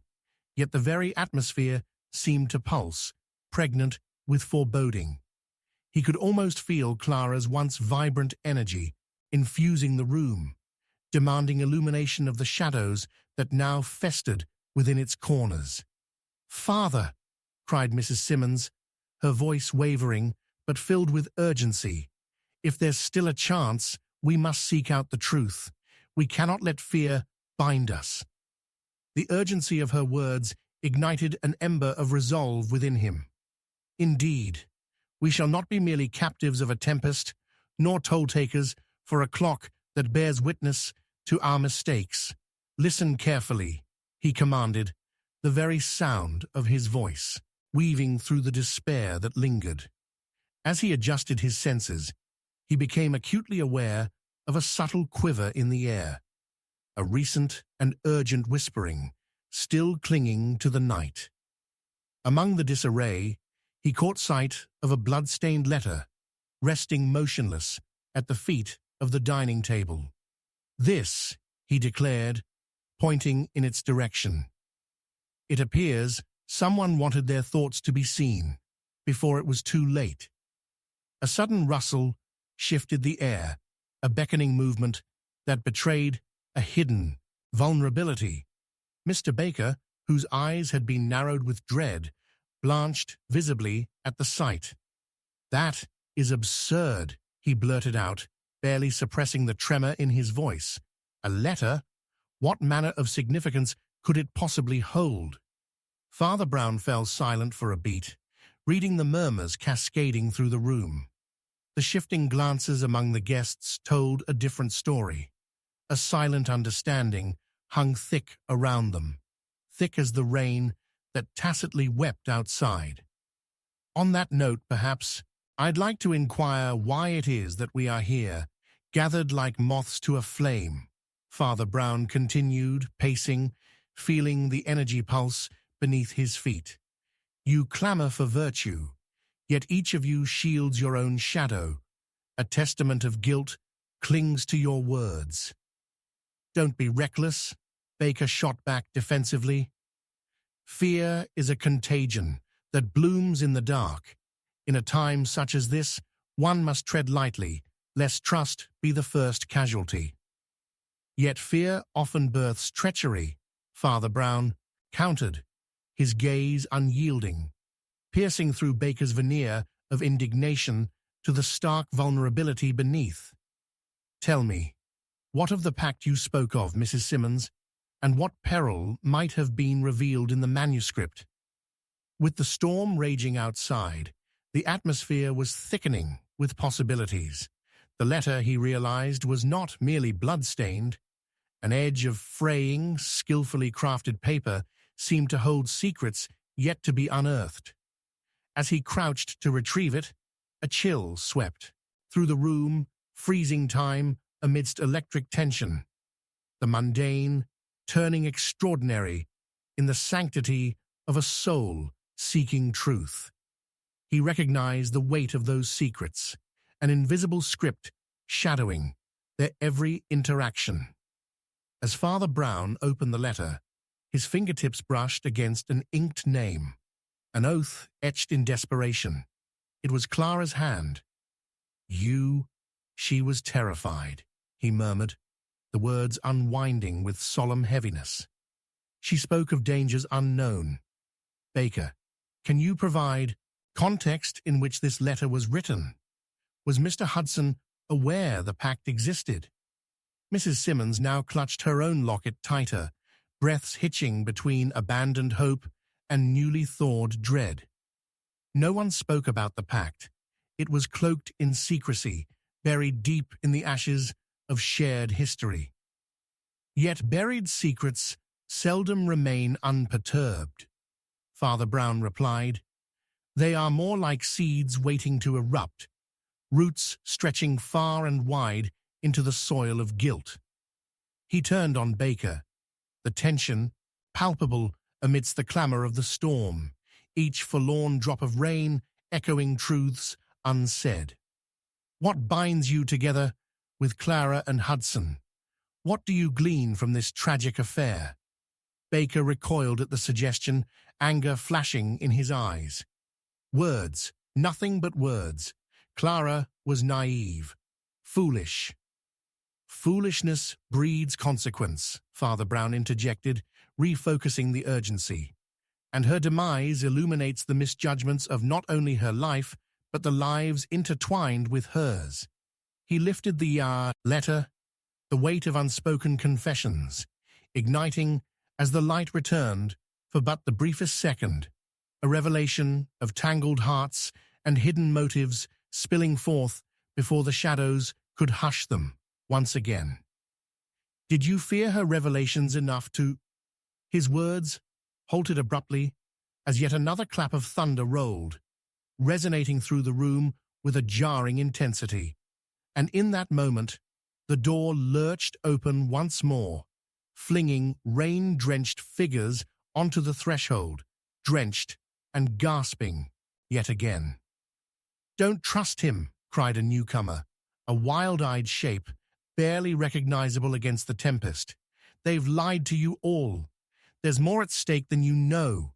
yet the very atmosphere seemed to pulse, pregnant with foreboding. He could almost feel Clara's once vibrant energy infusing the room, demanding illumination of the shadows that now festered within its corners. "Father!" cried Mrs. Simmons, her voice wavering but filled with urgency. "If there's still a chance, we must seek out the truth. We cannot let fear bind us." The urgency of her words ignited an ember of resolve within him. "Indeed, we shall not be merely captives of a tempest, nor toll-takers for a clock that bears witness to our mistakes. Listen carefully," he commanded, the very sound of his voice weaving through the despair that lingered. As he adjusted his senses, he became acutely aware of a subtle quiver in the air, a recent and urgent whispering, still clinging to the night. Among the disarray, he caught sight of a blood-stained letter, resting motionless at the feet of the dining table. "This," he declared, pointing in its direction. "It appears someone wanted their thoughts to be seen before it was too late." A sudden rustle shifted the air, a beckoning movement that betrayed a hidden vulnerability. Mr. Baker, whose eyes had been narrowed with dread, blanched visibly at the sight. "That is absurd," he blurted out, barely suppressing the tremor in his voice. A letter? What manner of significance could it possibly hold? Father Brown fell silent for a beat, reading the murmurs cascading through the room. The shifting glances among the guests told a different story. A silent understanding hung thick around them, thick as the rain that tacitly wept outside. On that note, perhaps, I'd like to inquire why it is that we are here, gathered like moths to a flame. Father Brown continued, pacing, feeling the energy pulse beneath his feet. You clamor for virtue, yet each of you shields your own shadow. A testament of guilt clings to your words. Don't be reckless, Baker shot back defensively. Fear is a contagion that blooms in the dark. In a time such as this, one must tread lightly, lest trust be the first casualty. Yet fear often births treachery, Father Brown countered, his gaze unyielding, piercing through Baker's veneer of indignation to the stark vulnerability beneath. Tell me, what of the pact you spoke of, Mrs. Simmons, and what peril might have been revealed in the manuscript? With the storm raging outside, the atmosphere was thickening with possibilities. The letter, he realized, was not merely blood-stained. An edge of fraying, skillfully crafted paper seemed to hold secrets yet to be unearthed. As he crouched to retrieve it, a chill swept through the room, freezing time amidst electric tension. The mundane, turning extraordinary in the sanctity of a soul seeking truth. He recognized the weight of those secrets, an invisible script shadowing their every interaction. As Father Brown opened the letter, his fingertips brushed against an inked name, an oath etched in desperation. It was Clara's hand. You, she was terrified, he murmured, the words unwinding with solemn heaviness. She spoke of dangers unknown. Baker, can you provide context in which this letter was written? Was Mr. Hudson aware the pact existed? Mrs. Simmons now clutched her own locket tighter, breaths hitching between abandoned hope and newly thawed dread. No one spoke about the pact. It was cloaked in secrecy, buried deep in the ashes of shared history. Yet buried secrets seldom remain unperturbed, Father Brown replied. They are more like seeds waiting to erupt, roots stretching far and wide into the soil of guilt. He turned on Baker, the tension palpable amidst the clamor of the storm, each forlorn drop of rain echoing truths unsaid. What binds you together with Clara and Hudson? What do you glean from this tragic affair? Baker recoiled at the suggestion, anger flashing in his eyes. Words, nothing but words. Clara was naive, foolish. Foolishness breeds consequence, Father Brown interjected, refocusing the urgency. And her demise illuminates the misjudgments of not only her life, but the lives intertwined with hers. He lifted the letter, the weight of unspoken confessions, igniting as the light returned for but the briefest second, a revelation of tangled hearts and hidden motives spilling forth before the shadows could hush them once again. Did you fear her revelations enough to— His words halted abruptly as yet another clap of thunder rolled, resonating through the room with a jarring intensity. And in that moment, the door lurched open once more, flinging rain-drenched figures onto the threshold, drenched and gasping yet again. "Don't trust him," cried a newcomer, a wild-eyed shape, barely recognizable against the tempest. "They've lied to you all. There's more at stake than you know."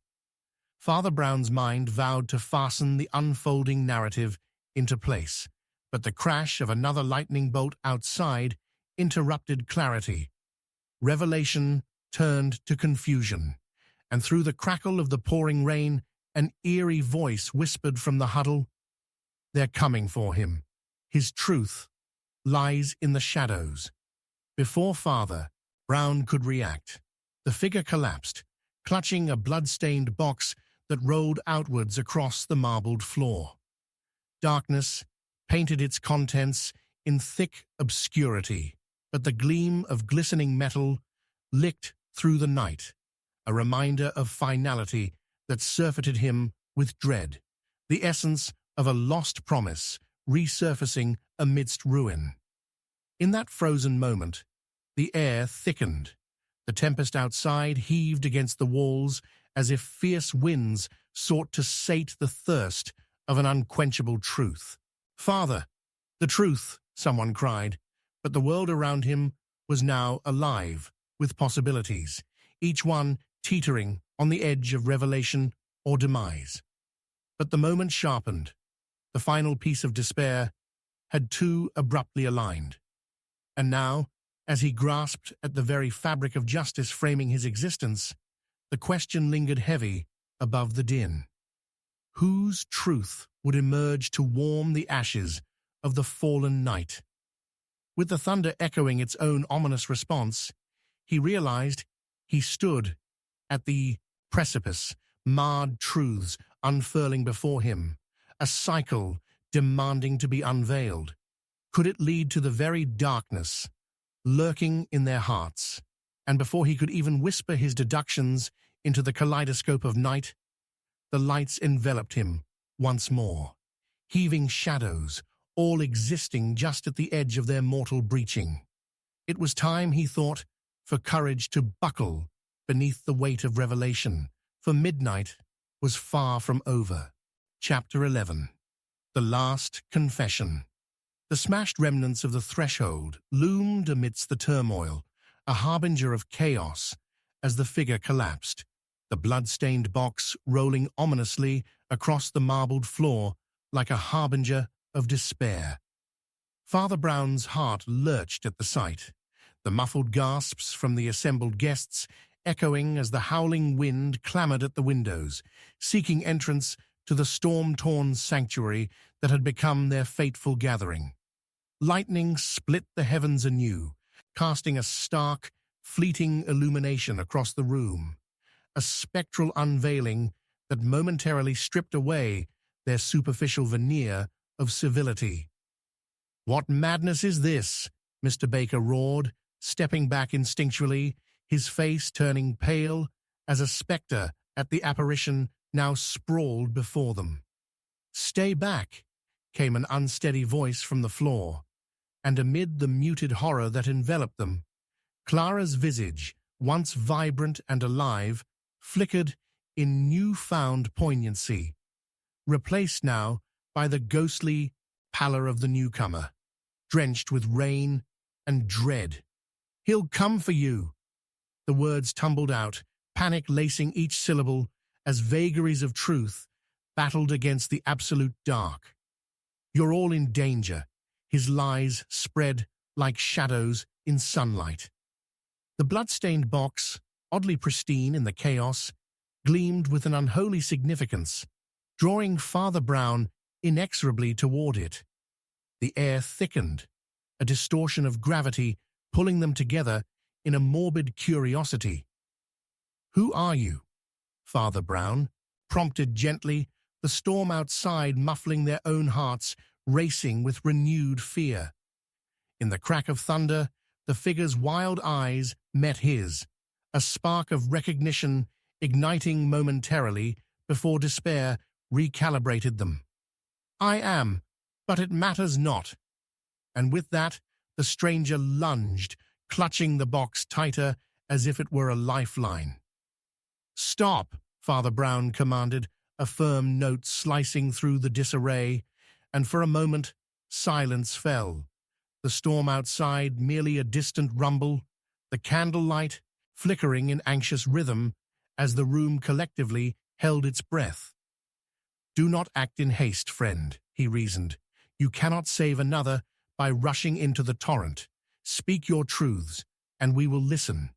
Father Brown's mind vowed to fasten the unfolding narrative into place, but the crash of another lightning bolt outside interrupted clarity. Revelation turned to confusion, and through the crackle of the pouring rain, an eerie voice whispered from the huddle, "They're coming for him. His truth. lies in the shadows. Before Father Brown could react, the figure collapsed, clutching a blood-stained box that rolled outwards across the marbled floor. Darkness painted its contents in thick obscurity, but the gleam of glistening metal licked through the night, a reminder of finality that surfeited him with dread, the essence of a lost promise resurfacing amidst ruin. In that frozen moment, the air thickened. The tempest outside heaved against the walls as if fierce winds sought to sate the thirst of an unquenchable truth. "Father, the truth," someone cried, but the world around him was now alive with possibilities, each one teetering on the edge of revelation or demise. But the moment sharpened. The final piece of despair had too abruptly aligned. And now, as he grasped at the very fabric of justice framing his existence, the question lingered heavy above the din. Whose truth would emerge to warm the ashes of the fallen night? With the thunder echoing its own ominous response, he realized he stood at the precipice, marred truths unfurling before him, a cycle demanding to be unveiled. Could it lead to the very darkness lurking in their hearts? And before he could even whisper his deductions into the kaleidoscope of night, the lights enveloped him once more, heaving shadows, all existing just at the edge of their mortal breaching. It was time, he thought, for courage to buckle beneath the weight of revelation, for midnight was far from over. Chapter 11. The Last Confession. The smashed remnants of the threshold loomed amidst the turmoil, a harbinger of chaos as the figure collapsed, the blood-stained box rolling ominously across the marbled floor like a harbinger of despair. Father Brown's heart lurched at the sight, the muffled gasps from the assembled guests echoing as the howling wind clamored at the windows, seeking entrance to the storm-torn sanctuary that had become their fateful gathering. Lightning split the heavens anew, casting a stark, fleeting illumination across the room, a spectral unveiling that momentarily stripped away their superficial veneer of civility. "What madness is this?" Mr. Baker roared, stepping back instinctually, his face turning pale as a spectre at the apparition now sprawled before them. "Stay back," came an unsteady voice from the floor, and amid the muted horror that enveloped them, Clara's visage, once vibrant and alive, flickered in newfound poignancy, replaced now by the ghostly pallor of the newcomer, drenched with rain and dread. "He'll come for you." The words tumbled out, panic lacing each syllable as vagaries of truth battled against the absolute dark. "You're all in danger." His lies spread like shadows in sunlight. The blood-stained box, oddly pristine in the chaos, gleamed with an unholy significance, drawing Father Brown inexorably toward it. The air thickened, a distortion of gravity pulling them together in a morbid curiosity. "Who are you?" Father Brown prompted gently, the storm outside muffling their own hearts, racing with renewed fear. In the crack of thunder, the figure's wild eyes met his, a spark of recognition igniting momentarily before despair recalibrated them. "I am, but it matters not." And with that, the stranger lunged, clutching the box tighter as if it were a lifeline. "Stop," Father Brown commanded, a firm note slicing through the disarray, and for a moment, silence fell. The storm outside merely a distant rumble, the candlelight flickering in anxious rhythm as the room collectively held its breath. "Do not act in haste, friend," he reasoned. "You cannot save another by rushing into the torrent. Speak your truths, and we will listen."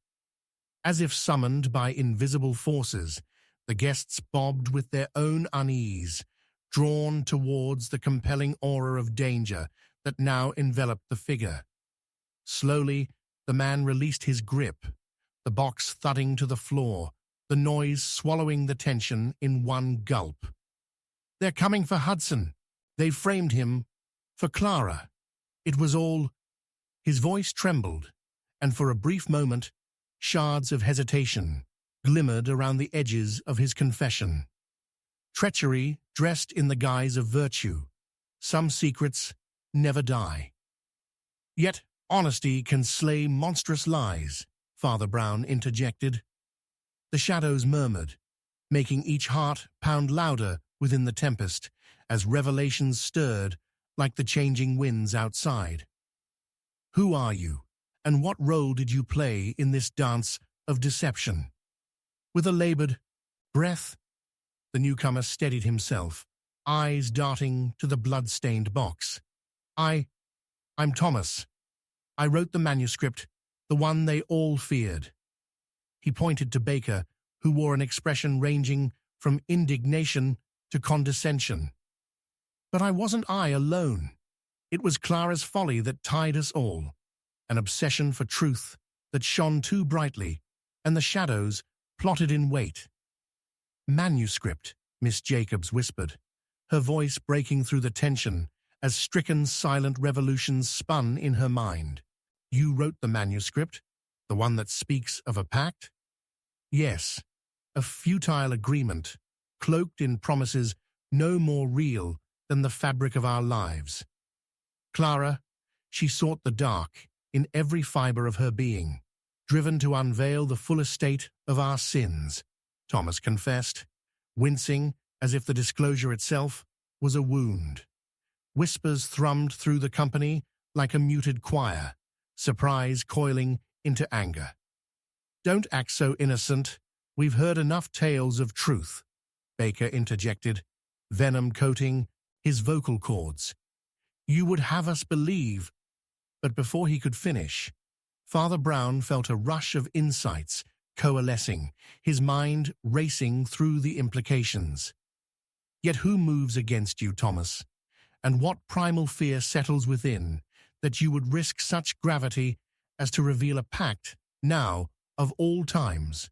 As if summoned by invisible forces, the guests bobbed with their own unease, drawn towards the compelling aura of danger that now enveloped the figure. Slowly, the man released his grip, the box thudding to the floor, the noise swallowing the tension in one gulp. "They're coming for Hudson. They've framed him for Clara." It was all. His voice trembled, and for a brief moment, shards of hesitation glimmered around the edges of his confession. Treachery dressed in the guise of virtue. Some secrets never die. Yet honesty can slay monstrous lies, Father Brown interjected. The shadows murmured, making each heart pound louder within the tempest as revelations stirred like the changing winds outside. "Who are you, and what role did you play in this dance of deception?" With a labored breath, the newcomer steadied himself, eyes darting to the blood-stained box. I'm Thomas. I wrote the manuscript, the one they all feared." He pointed to Baker, who wore an expression ranging from indignation to condescension. "But I wasn't I alone. It was Clara's folly that tied us all, an obsession for truth that shone too brightly, and the shadows plotted in wait." "Manuscript," Miss Jacobs whispered, her voice breaking through the tension as stricken silent revolutions spun in her mind. "You wrote the manuscript, the one that speaks of a pact?" "Yes, a futile agreement, cloaked in promises no more real than the fabric of our lives. Clara, she sought the dark in every fiber of her being, driven to unveil the full estate of our sins," Thomas confessed, wincing as if the disclosure itself was a wound. Whispers thrummed through the company like a muted choir, surprise coiling into anger. "Don't act so innocent. We've heard enough tales of truth," Baker interjected, venom coating his vocal cords. "You would have us believe." But before he could finish, Father Brown felt a rush of insights coalescing, his mind racing through the implications. "Yet who moves against you, Thomas? And what primal fear settles within that you would risk such gravity as to reveal a pact, now, of all times?"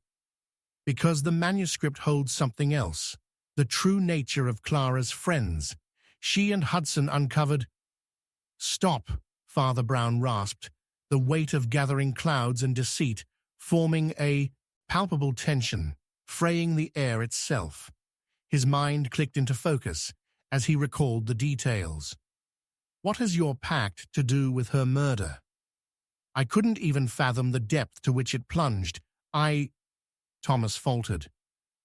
"Because the manuscript holds something else, the true nature of Clara's friends. She and Hudson uncovered—" "Stop," Father Brown rasped, the weight of gathering clouds and deceit forming a palpable tension, fraying the air itself. His mind clicked into focus as he recalled the details. "What has your pact to do with her murder?" "I couldn't even fathom the depth to which it plunged. Thomas faltered,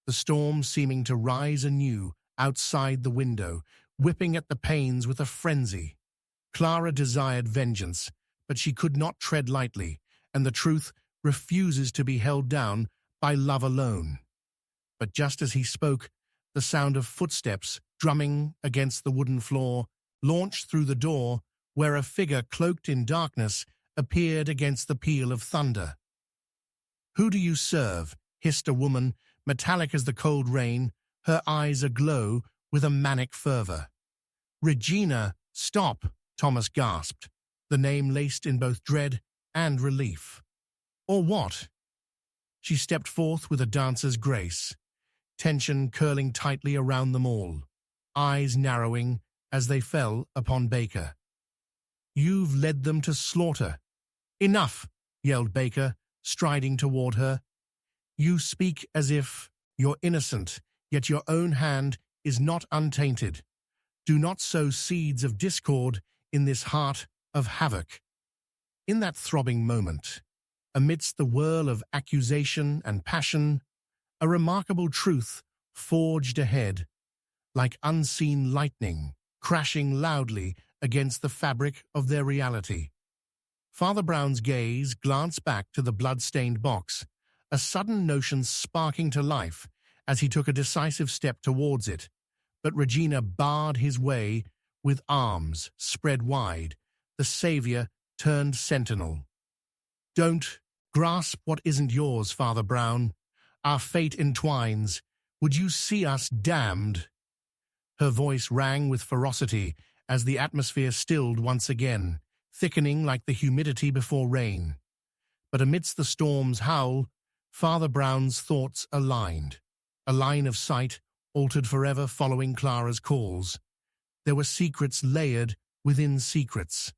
the storm seeming to rise anew outside the window, whipping at the panes with a frenzy. Clara desired vengeance, but she could not tread lightly, and the truth refuses to be held down by love alone. But just as he spoke, the sound of footsteps drumming against the wooden floor launched through the door, where a figure cloaked in darkness appeared against the peal of thunder. "Who do you serve?" hissed a woman, metallic as the cold rain, her eyes aglow with a manic fervor. "Regina, stop!" Thomas gasped, the name laced in both dread and relief. "Or what?" She stepped forth with a dancer's grace, tension curling tightly around them all, eyes narrowing as they fell upon Baker. "You've led them to slaughter." "Enough!" yelled Baker, striding toward her. "You speak as if you're innocent, yet your own hand is not untainted. Do not sow seeds of discord in this heart of havoc." In that throbbing moment, amidst the whirl of accusation and passion, a remarkable truth forged ahead, like unseen lightning, crashing loudly against the fabric of their reality. Father Brown's gaze glanced back to the blood-stained box, a sudden notion sparking to life as he took a decisive step towards it, but Regina barred his way with arms spread wide, the savior turned sentinel. "Don't grasp what isn't yours, Father Brown. Our fate entwines. Would you see us damned?" Her voice rang with ferocity as the atmosphere stilled once again, thickening like the humidity before rain. But amidst the storm's howl, Father Brown's thoughts aligned. A line of sight, altered forever following Clara's calls. There were secrets layered within secrets,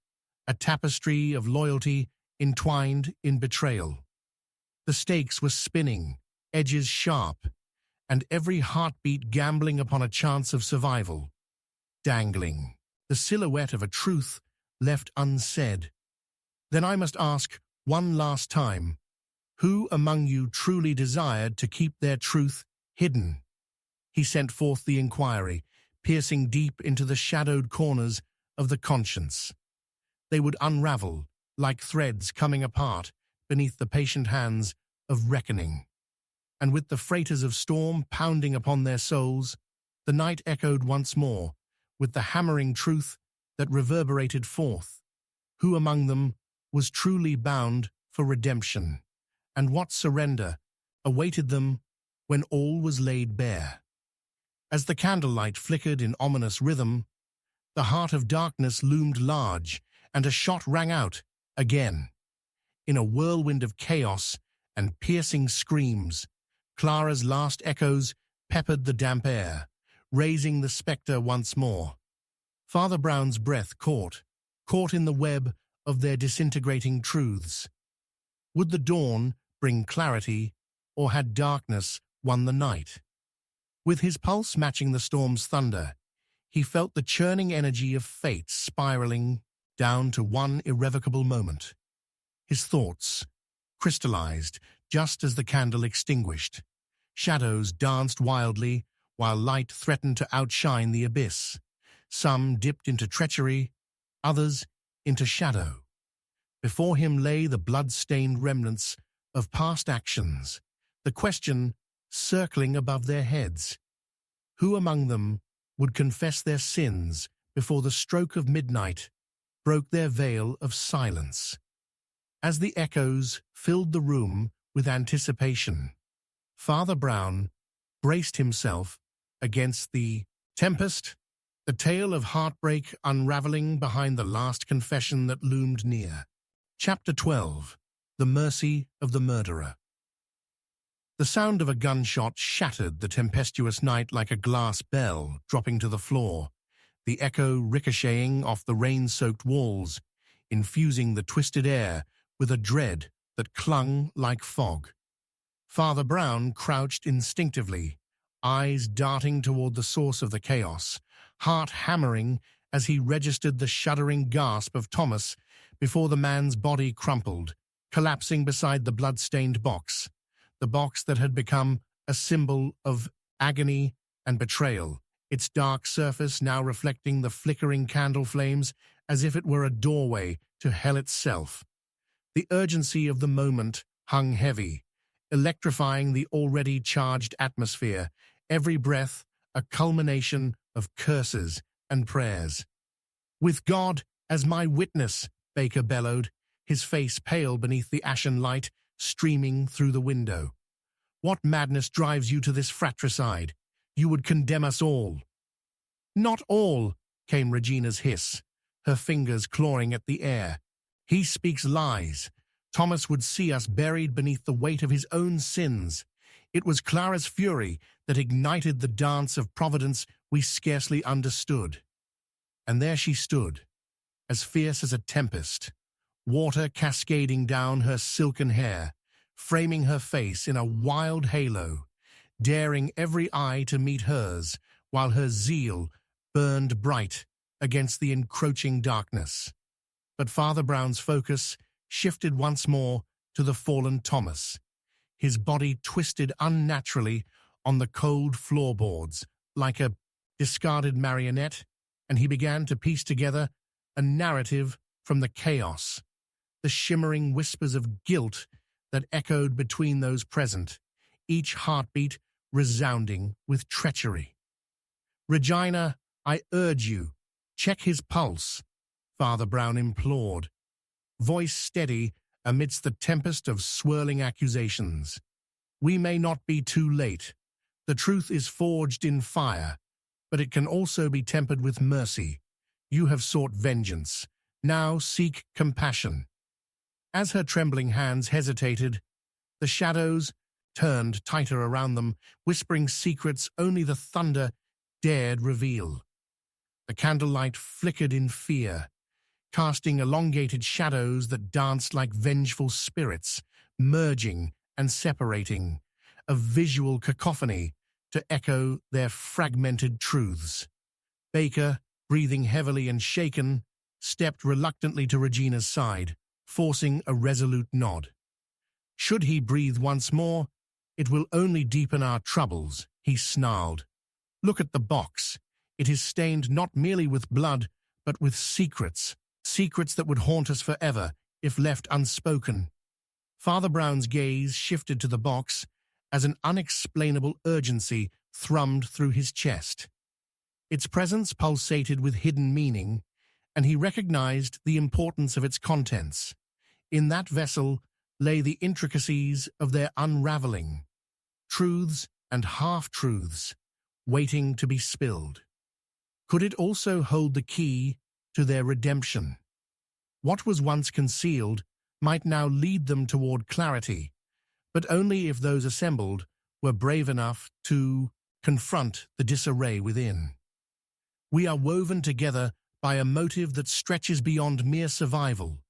a tapestry of loyalty entwined in betrayal. The stakes were spinning, edges sharp, and every heartbeat gambling upon a chance of survival. Dangling, the silhouette of a truth left unsaid. Then I must ask one last time, who among you truly desired to keep their truth hidden? He sent forth the inquiry, piercing deep into the shadowed corners of the conscience. They would unravel, like threads coming apart beneath the patient hands of reckoning. And with the freighters of storm pounding upon their souls, the night echoed once more, with the hammering truth that reverberated forth. Who among them was truly bound for redemption, and what surrender awaited them when all was laid bare? As the candlelight flickered in ominous rhythm, the heart of darkness loomed large, and a shot rang out again. In a whirlwind of chaos and piercing screams, Clara's last echoes peppered the damp air, raising the spectre once more. Father Brown's breath caught in the web of their disintegrating truths. Would the dawn bring clarity, or had darkness won the night? With his pulse matching the storm's thunder, he felt the churning energy of fate spiraling down to one irrevocable moment. His thoughts crystallized just as the candle extinguished. Shadows danced wildly, while light threatened to outshine the abyss. Some dipped into treachery, others into shadow. Before him lay the blood-stained remnants of past actions, the question circling above their heads. Who among them would confess their sins before the stroke of midnight broke their veil of silence? As the echoes filled the room with anticipation, Father Brown braced himself against the tempest, the tale of heartbreak unraveling behind the last confession that loomed near. Chapter 12. The Mercy of the Murderer. The sound of a gunshot shattered the tempestuous night like a glass bell dropping to the floor, the echo ricocheting off the rain-soaked walls, infusing the twisted air with a dread that clung like fog. Father Brown crouched instinctively, eyes darting toward the source of the chaos, heart hammering as he registered the shuddering gasp of Thomas before the man's body crumpled, collapsing beside the blood-stained box, the box that had become a symbol of agony and betrayal, its dark surface now reflecting the flickering candle flames as if it were a doorway to hell itself. The urgency of the moment hung heavy, electrifying the already charged atmosphere, every breath a culmination of curses and prayers. "With God as my witness," Baker bellowed, his face pale beneath the ashen light streaming through the window. "What madness drives you to this fratricide? You would condemn us all." "Not all," came Regina's hiss, her fingers clawing at the air. "He speaks lies. Thomas would see us buried beneath the weight of his own sins. It was Clara's fury that ignited the dance of providence we scarcely understood." And there she stood, as fierce as a tempest, water cascading down her silken hair, framing her face in a wild halo, daring every eye to meet hers, while her zeal burned bright against the encroaching darkness. But Father Brown's focus shifted once more to the fallen Thomas. His body twisted unnaturally on the cold floorboards like a discarded marionette, and he began to piece together a narrative from the chaos, the shimmering whispers of guilt that echoed between those present, each heartbeat resounding with treachery. "Regina, I urge you, check his pulse," Father Brown implored, voice steady amidst the tempest of swirling accusations. "We may not be too late. The truth is forged in fire, but it can also be tempered with mercy. You have sought vengeance. Now seek compassion." As her trembling hands hesitated, the shadows turned tighter around them, whispering secrets only the thunder dared reveal. The candlelight flickered in fear, casting elongated shadows that danced like vengeful spirits, merging and separating, a visual cacophony to echo their fragmented truths. Baker, breathing heavily and shaken, stepped reluctantly to Regina's side, forcing a resolute nod. "Should he breathe once more, it will only deepen our troubles," he snarled. "Look at the box. It is stained not merely with blood, but with secrets, secrets that would haunt us forever if left unspoken." Father Brown's gaze shifted to the box as an unexplainable urgency thrummed through his chest. Its presence pulsated with hidden meaning, and he recognized the importance of its contents. In that vessel lay the intricacies of their unraveling, truths and half-truths waiting to be spilled. Could it also hold the key to their redemption? What was once concealed might now lead them toward clarity, but only if those assembled were brave enough to confront the disarray within. "We are woven together by a motive that stretches beyond mere survival,"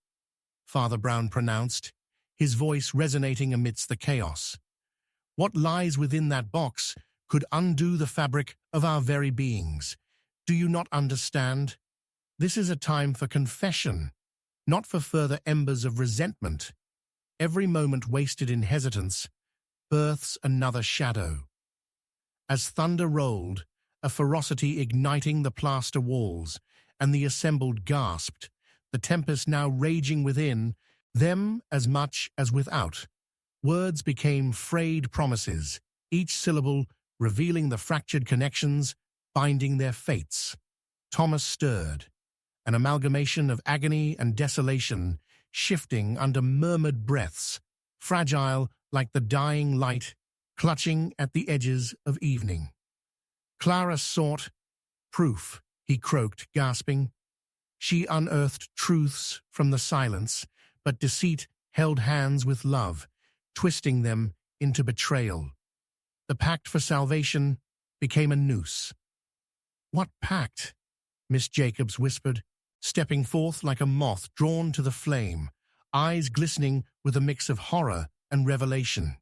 Father Brown pronounced, his voice resonating amidst the chaos. "What lies within that box could undo the fabric of our very beings. Do you not understand? This is a time for confession, not for further embers of resentment. Every moment wasted in hesitance births another shadow." As thunder rolled, a ferocity igniting the plaster walls, and the assembled gasped, the tempest now raging within them as much as without. Words became frayed promises, each syllable revealing the fractured connections binding their fates. Thomas stirred, an amalgamation of agony and desolation, shifting under murmured breaths, fragile like the dying light, clutching at the edges of evening. Clara sought proof, he croaked, gasping. She unearthed truths from the silence, but deceit held hands with love, twisting them into betrayal. The pact for salvation became a noose. "What pact?" Miss Jacobs whispered, stepping forth like a moth drawn to the flame, eyes glistening with a mix of horror and revelation.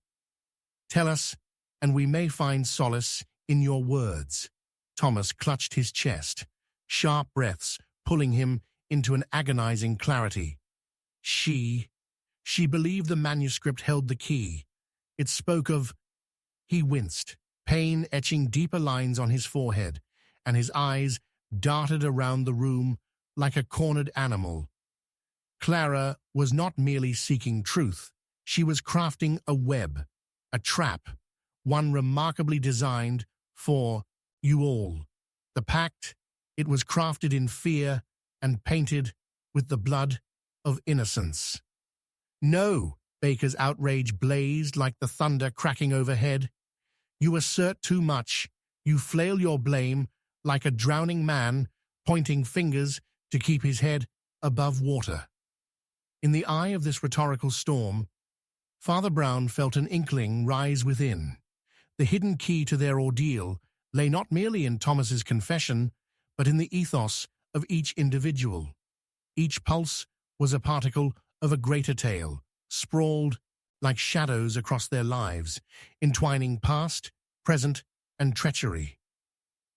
"Tell us, and we may find solace in your words." Thomas clutched his chest, sharp breaths pulling him into an agonizing clarity. She believed the manuscript held the key. It spoke of... He winced, pain etching deeper lines on his forehead, and his eyes darted around the room like a cornered animal. Clara was not merely seeking truth. She was crafting a web, a trap, one remarkably designed for you all. The pact, it was crafted in fear and painted with the blood of innocence. "No!" Baker's outrage blazed like the thunder cracking overhead. "You assert too much. You flail your blame like a drowning man, pointing fingers to keep his head above water." In the eye of this rhetorical storm, Father Brown felt an inkling rise within. The hidden key to their ordeal lay not merely in Thomas's confession, but in the ethos of each individual. Each pulse was a particle of a greater tale, sprawled like shadows across their lives, entwining past, present, and treachery.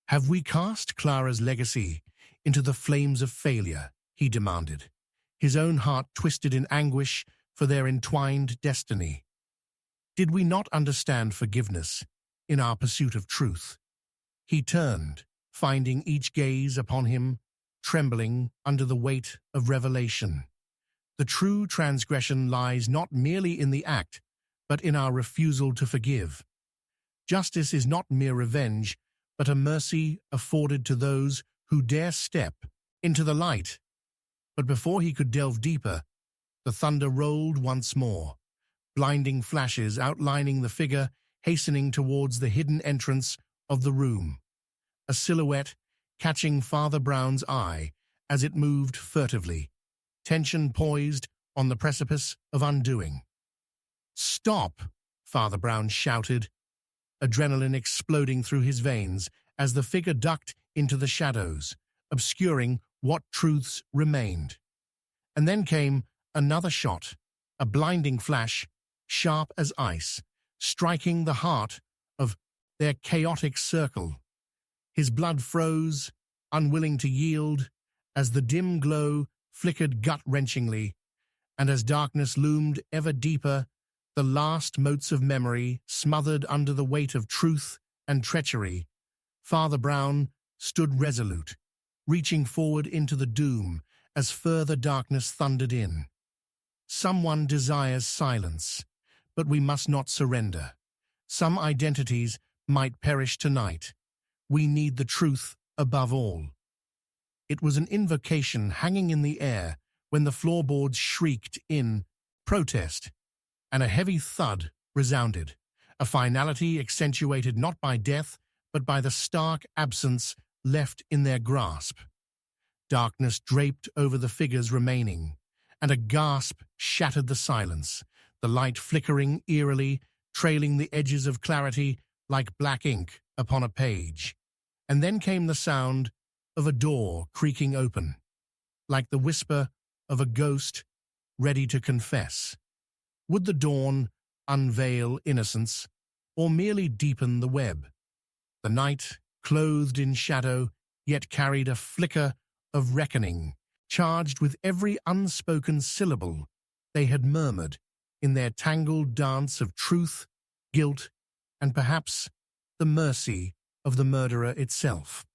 "Have we cast Clara's legacy into the flames of failure?" he demanded, his own heart twisted in anguish for their entwined destiny. "Did we not understand forgiveness in our pursuit of truth?" He turned, finding each gaze upon him, trembling under the weight of revelation. The true transgression lies not merely in the act, but in our refusal to forgive. Justice is not mere revenge, but a mercy afforded to those who dare step into the light. But before he could delve deeper, the thunder rolled once more, blinding flashes outlining the figure hastening towards the hidden entrance of the room. A silhouette catching Father Brown's eye as it moved furtively, tension poised on the precipice of undoing. "Stop!" Father Brown shouted, adrenaline exploding through his veins as the figure ducked into the shadows, obscuring what truths remained. And then came another shot, a blinding flash, sharp as ice, striking the heart of their chaotic circle. His blood froze, unwilling to yield, as the dim glow flickered gut-wrenchingly, and as darkness loomed ever deeper, the last motes of memory smothered under the weight of truth and treachery. Father Brown stood resolute, reaching forward into the doom as further darkness thundered in. Someone desires silence, but we must not surrender. Some identities might perish tonight. We need the truth above all. It was an invocation hanging in the air when the floorboards shrieked in protest, and a heavy thud resounded, a finality accentuated not by death, but by the stark absence left in their grasp. Darkness draped over the figures remaining, and a gasp shattered the silence, the light flickering eerily, trailing the edges of clarity like black ink upon a page. And then came the sound of a door creaking open, like the whisper of a ghost ready to confess. Would the dawn unveil innocence, or merely deepen the web? The night, clothed in shadow, yet carried a flicker of reckoning, charged with every unspoken syllable they had murmured in their tangled dance of truth, guilt, and perhaps the mercy of the murderer itself.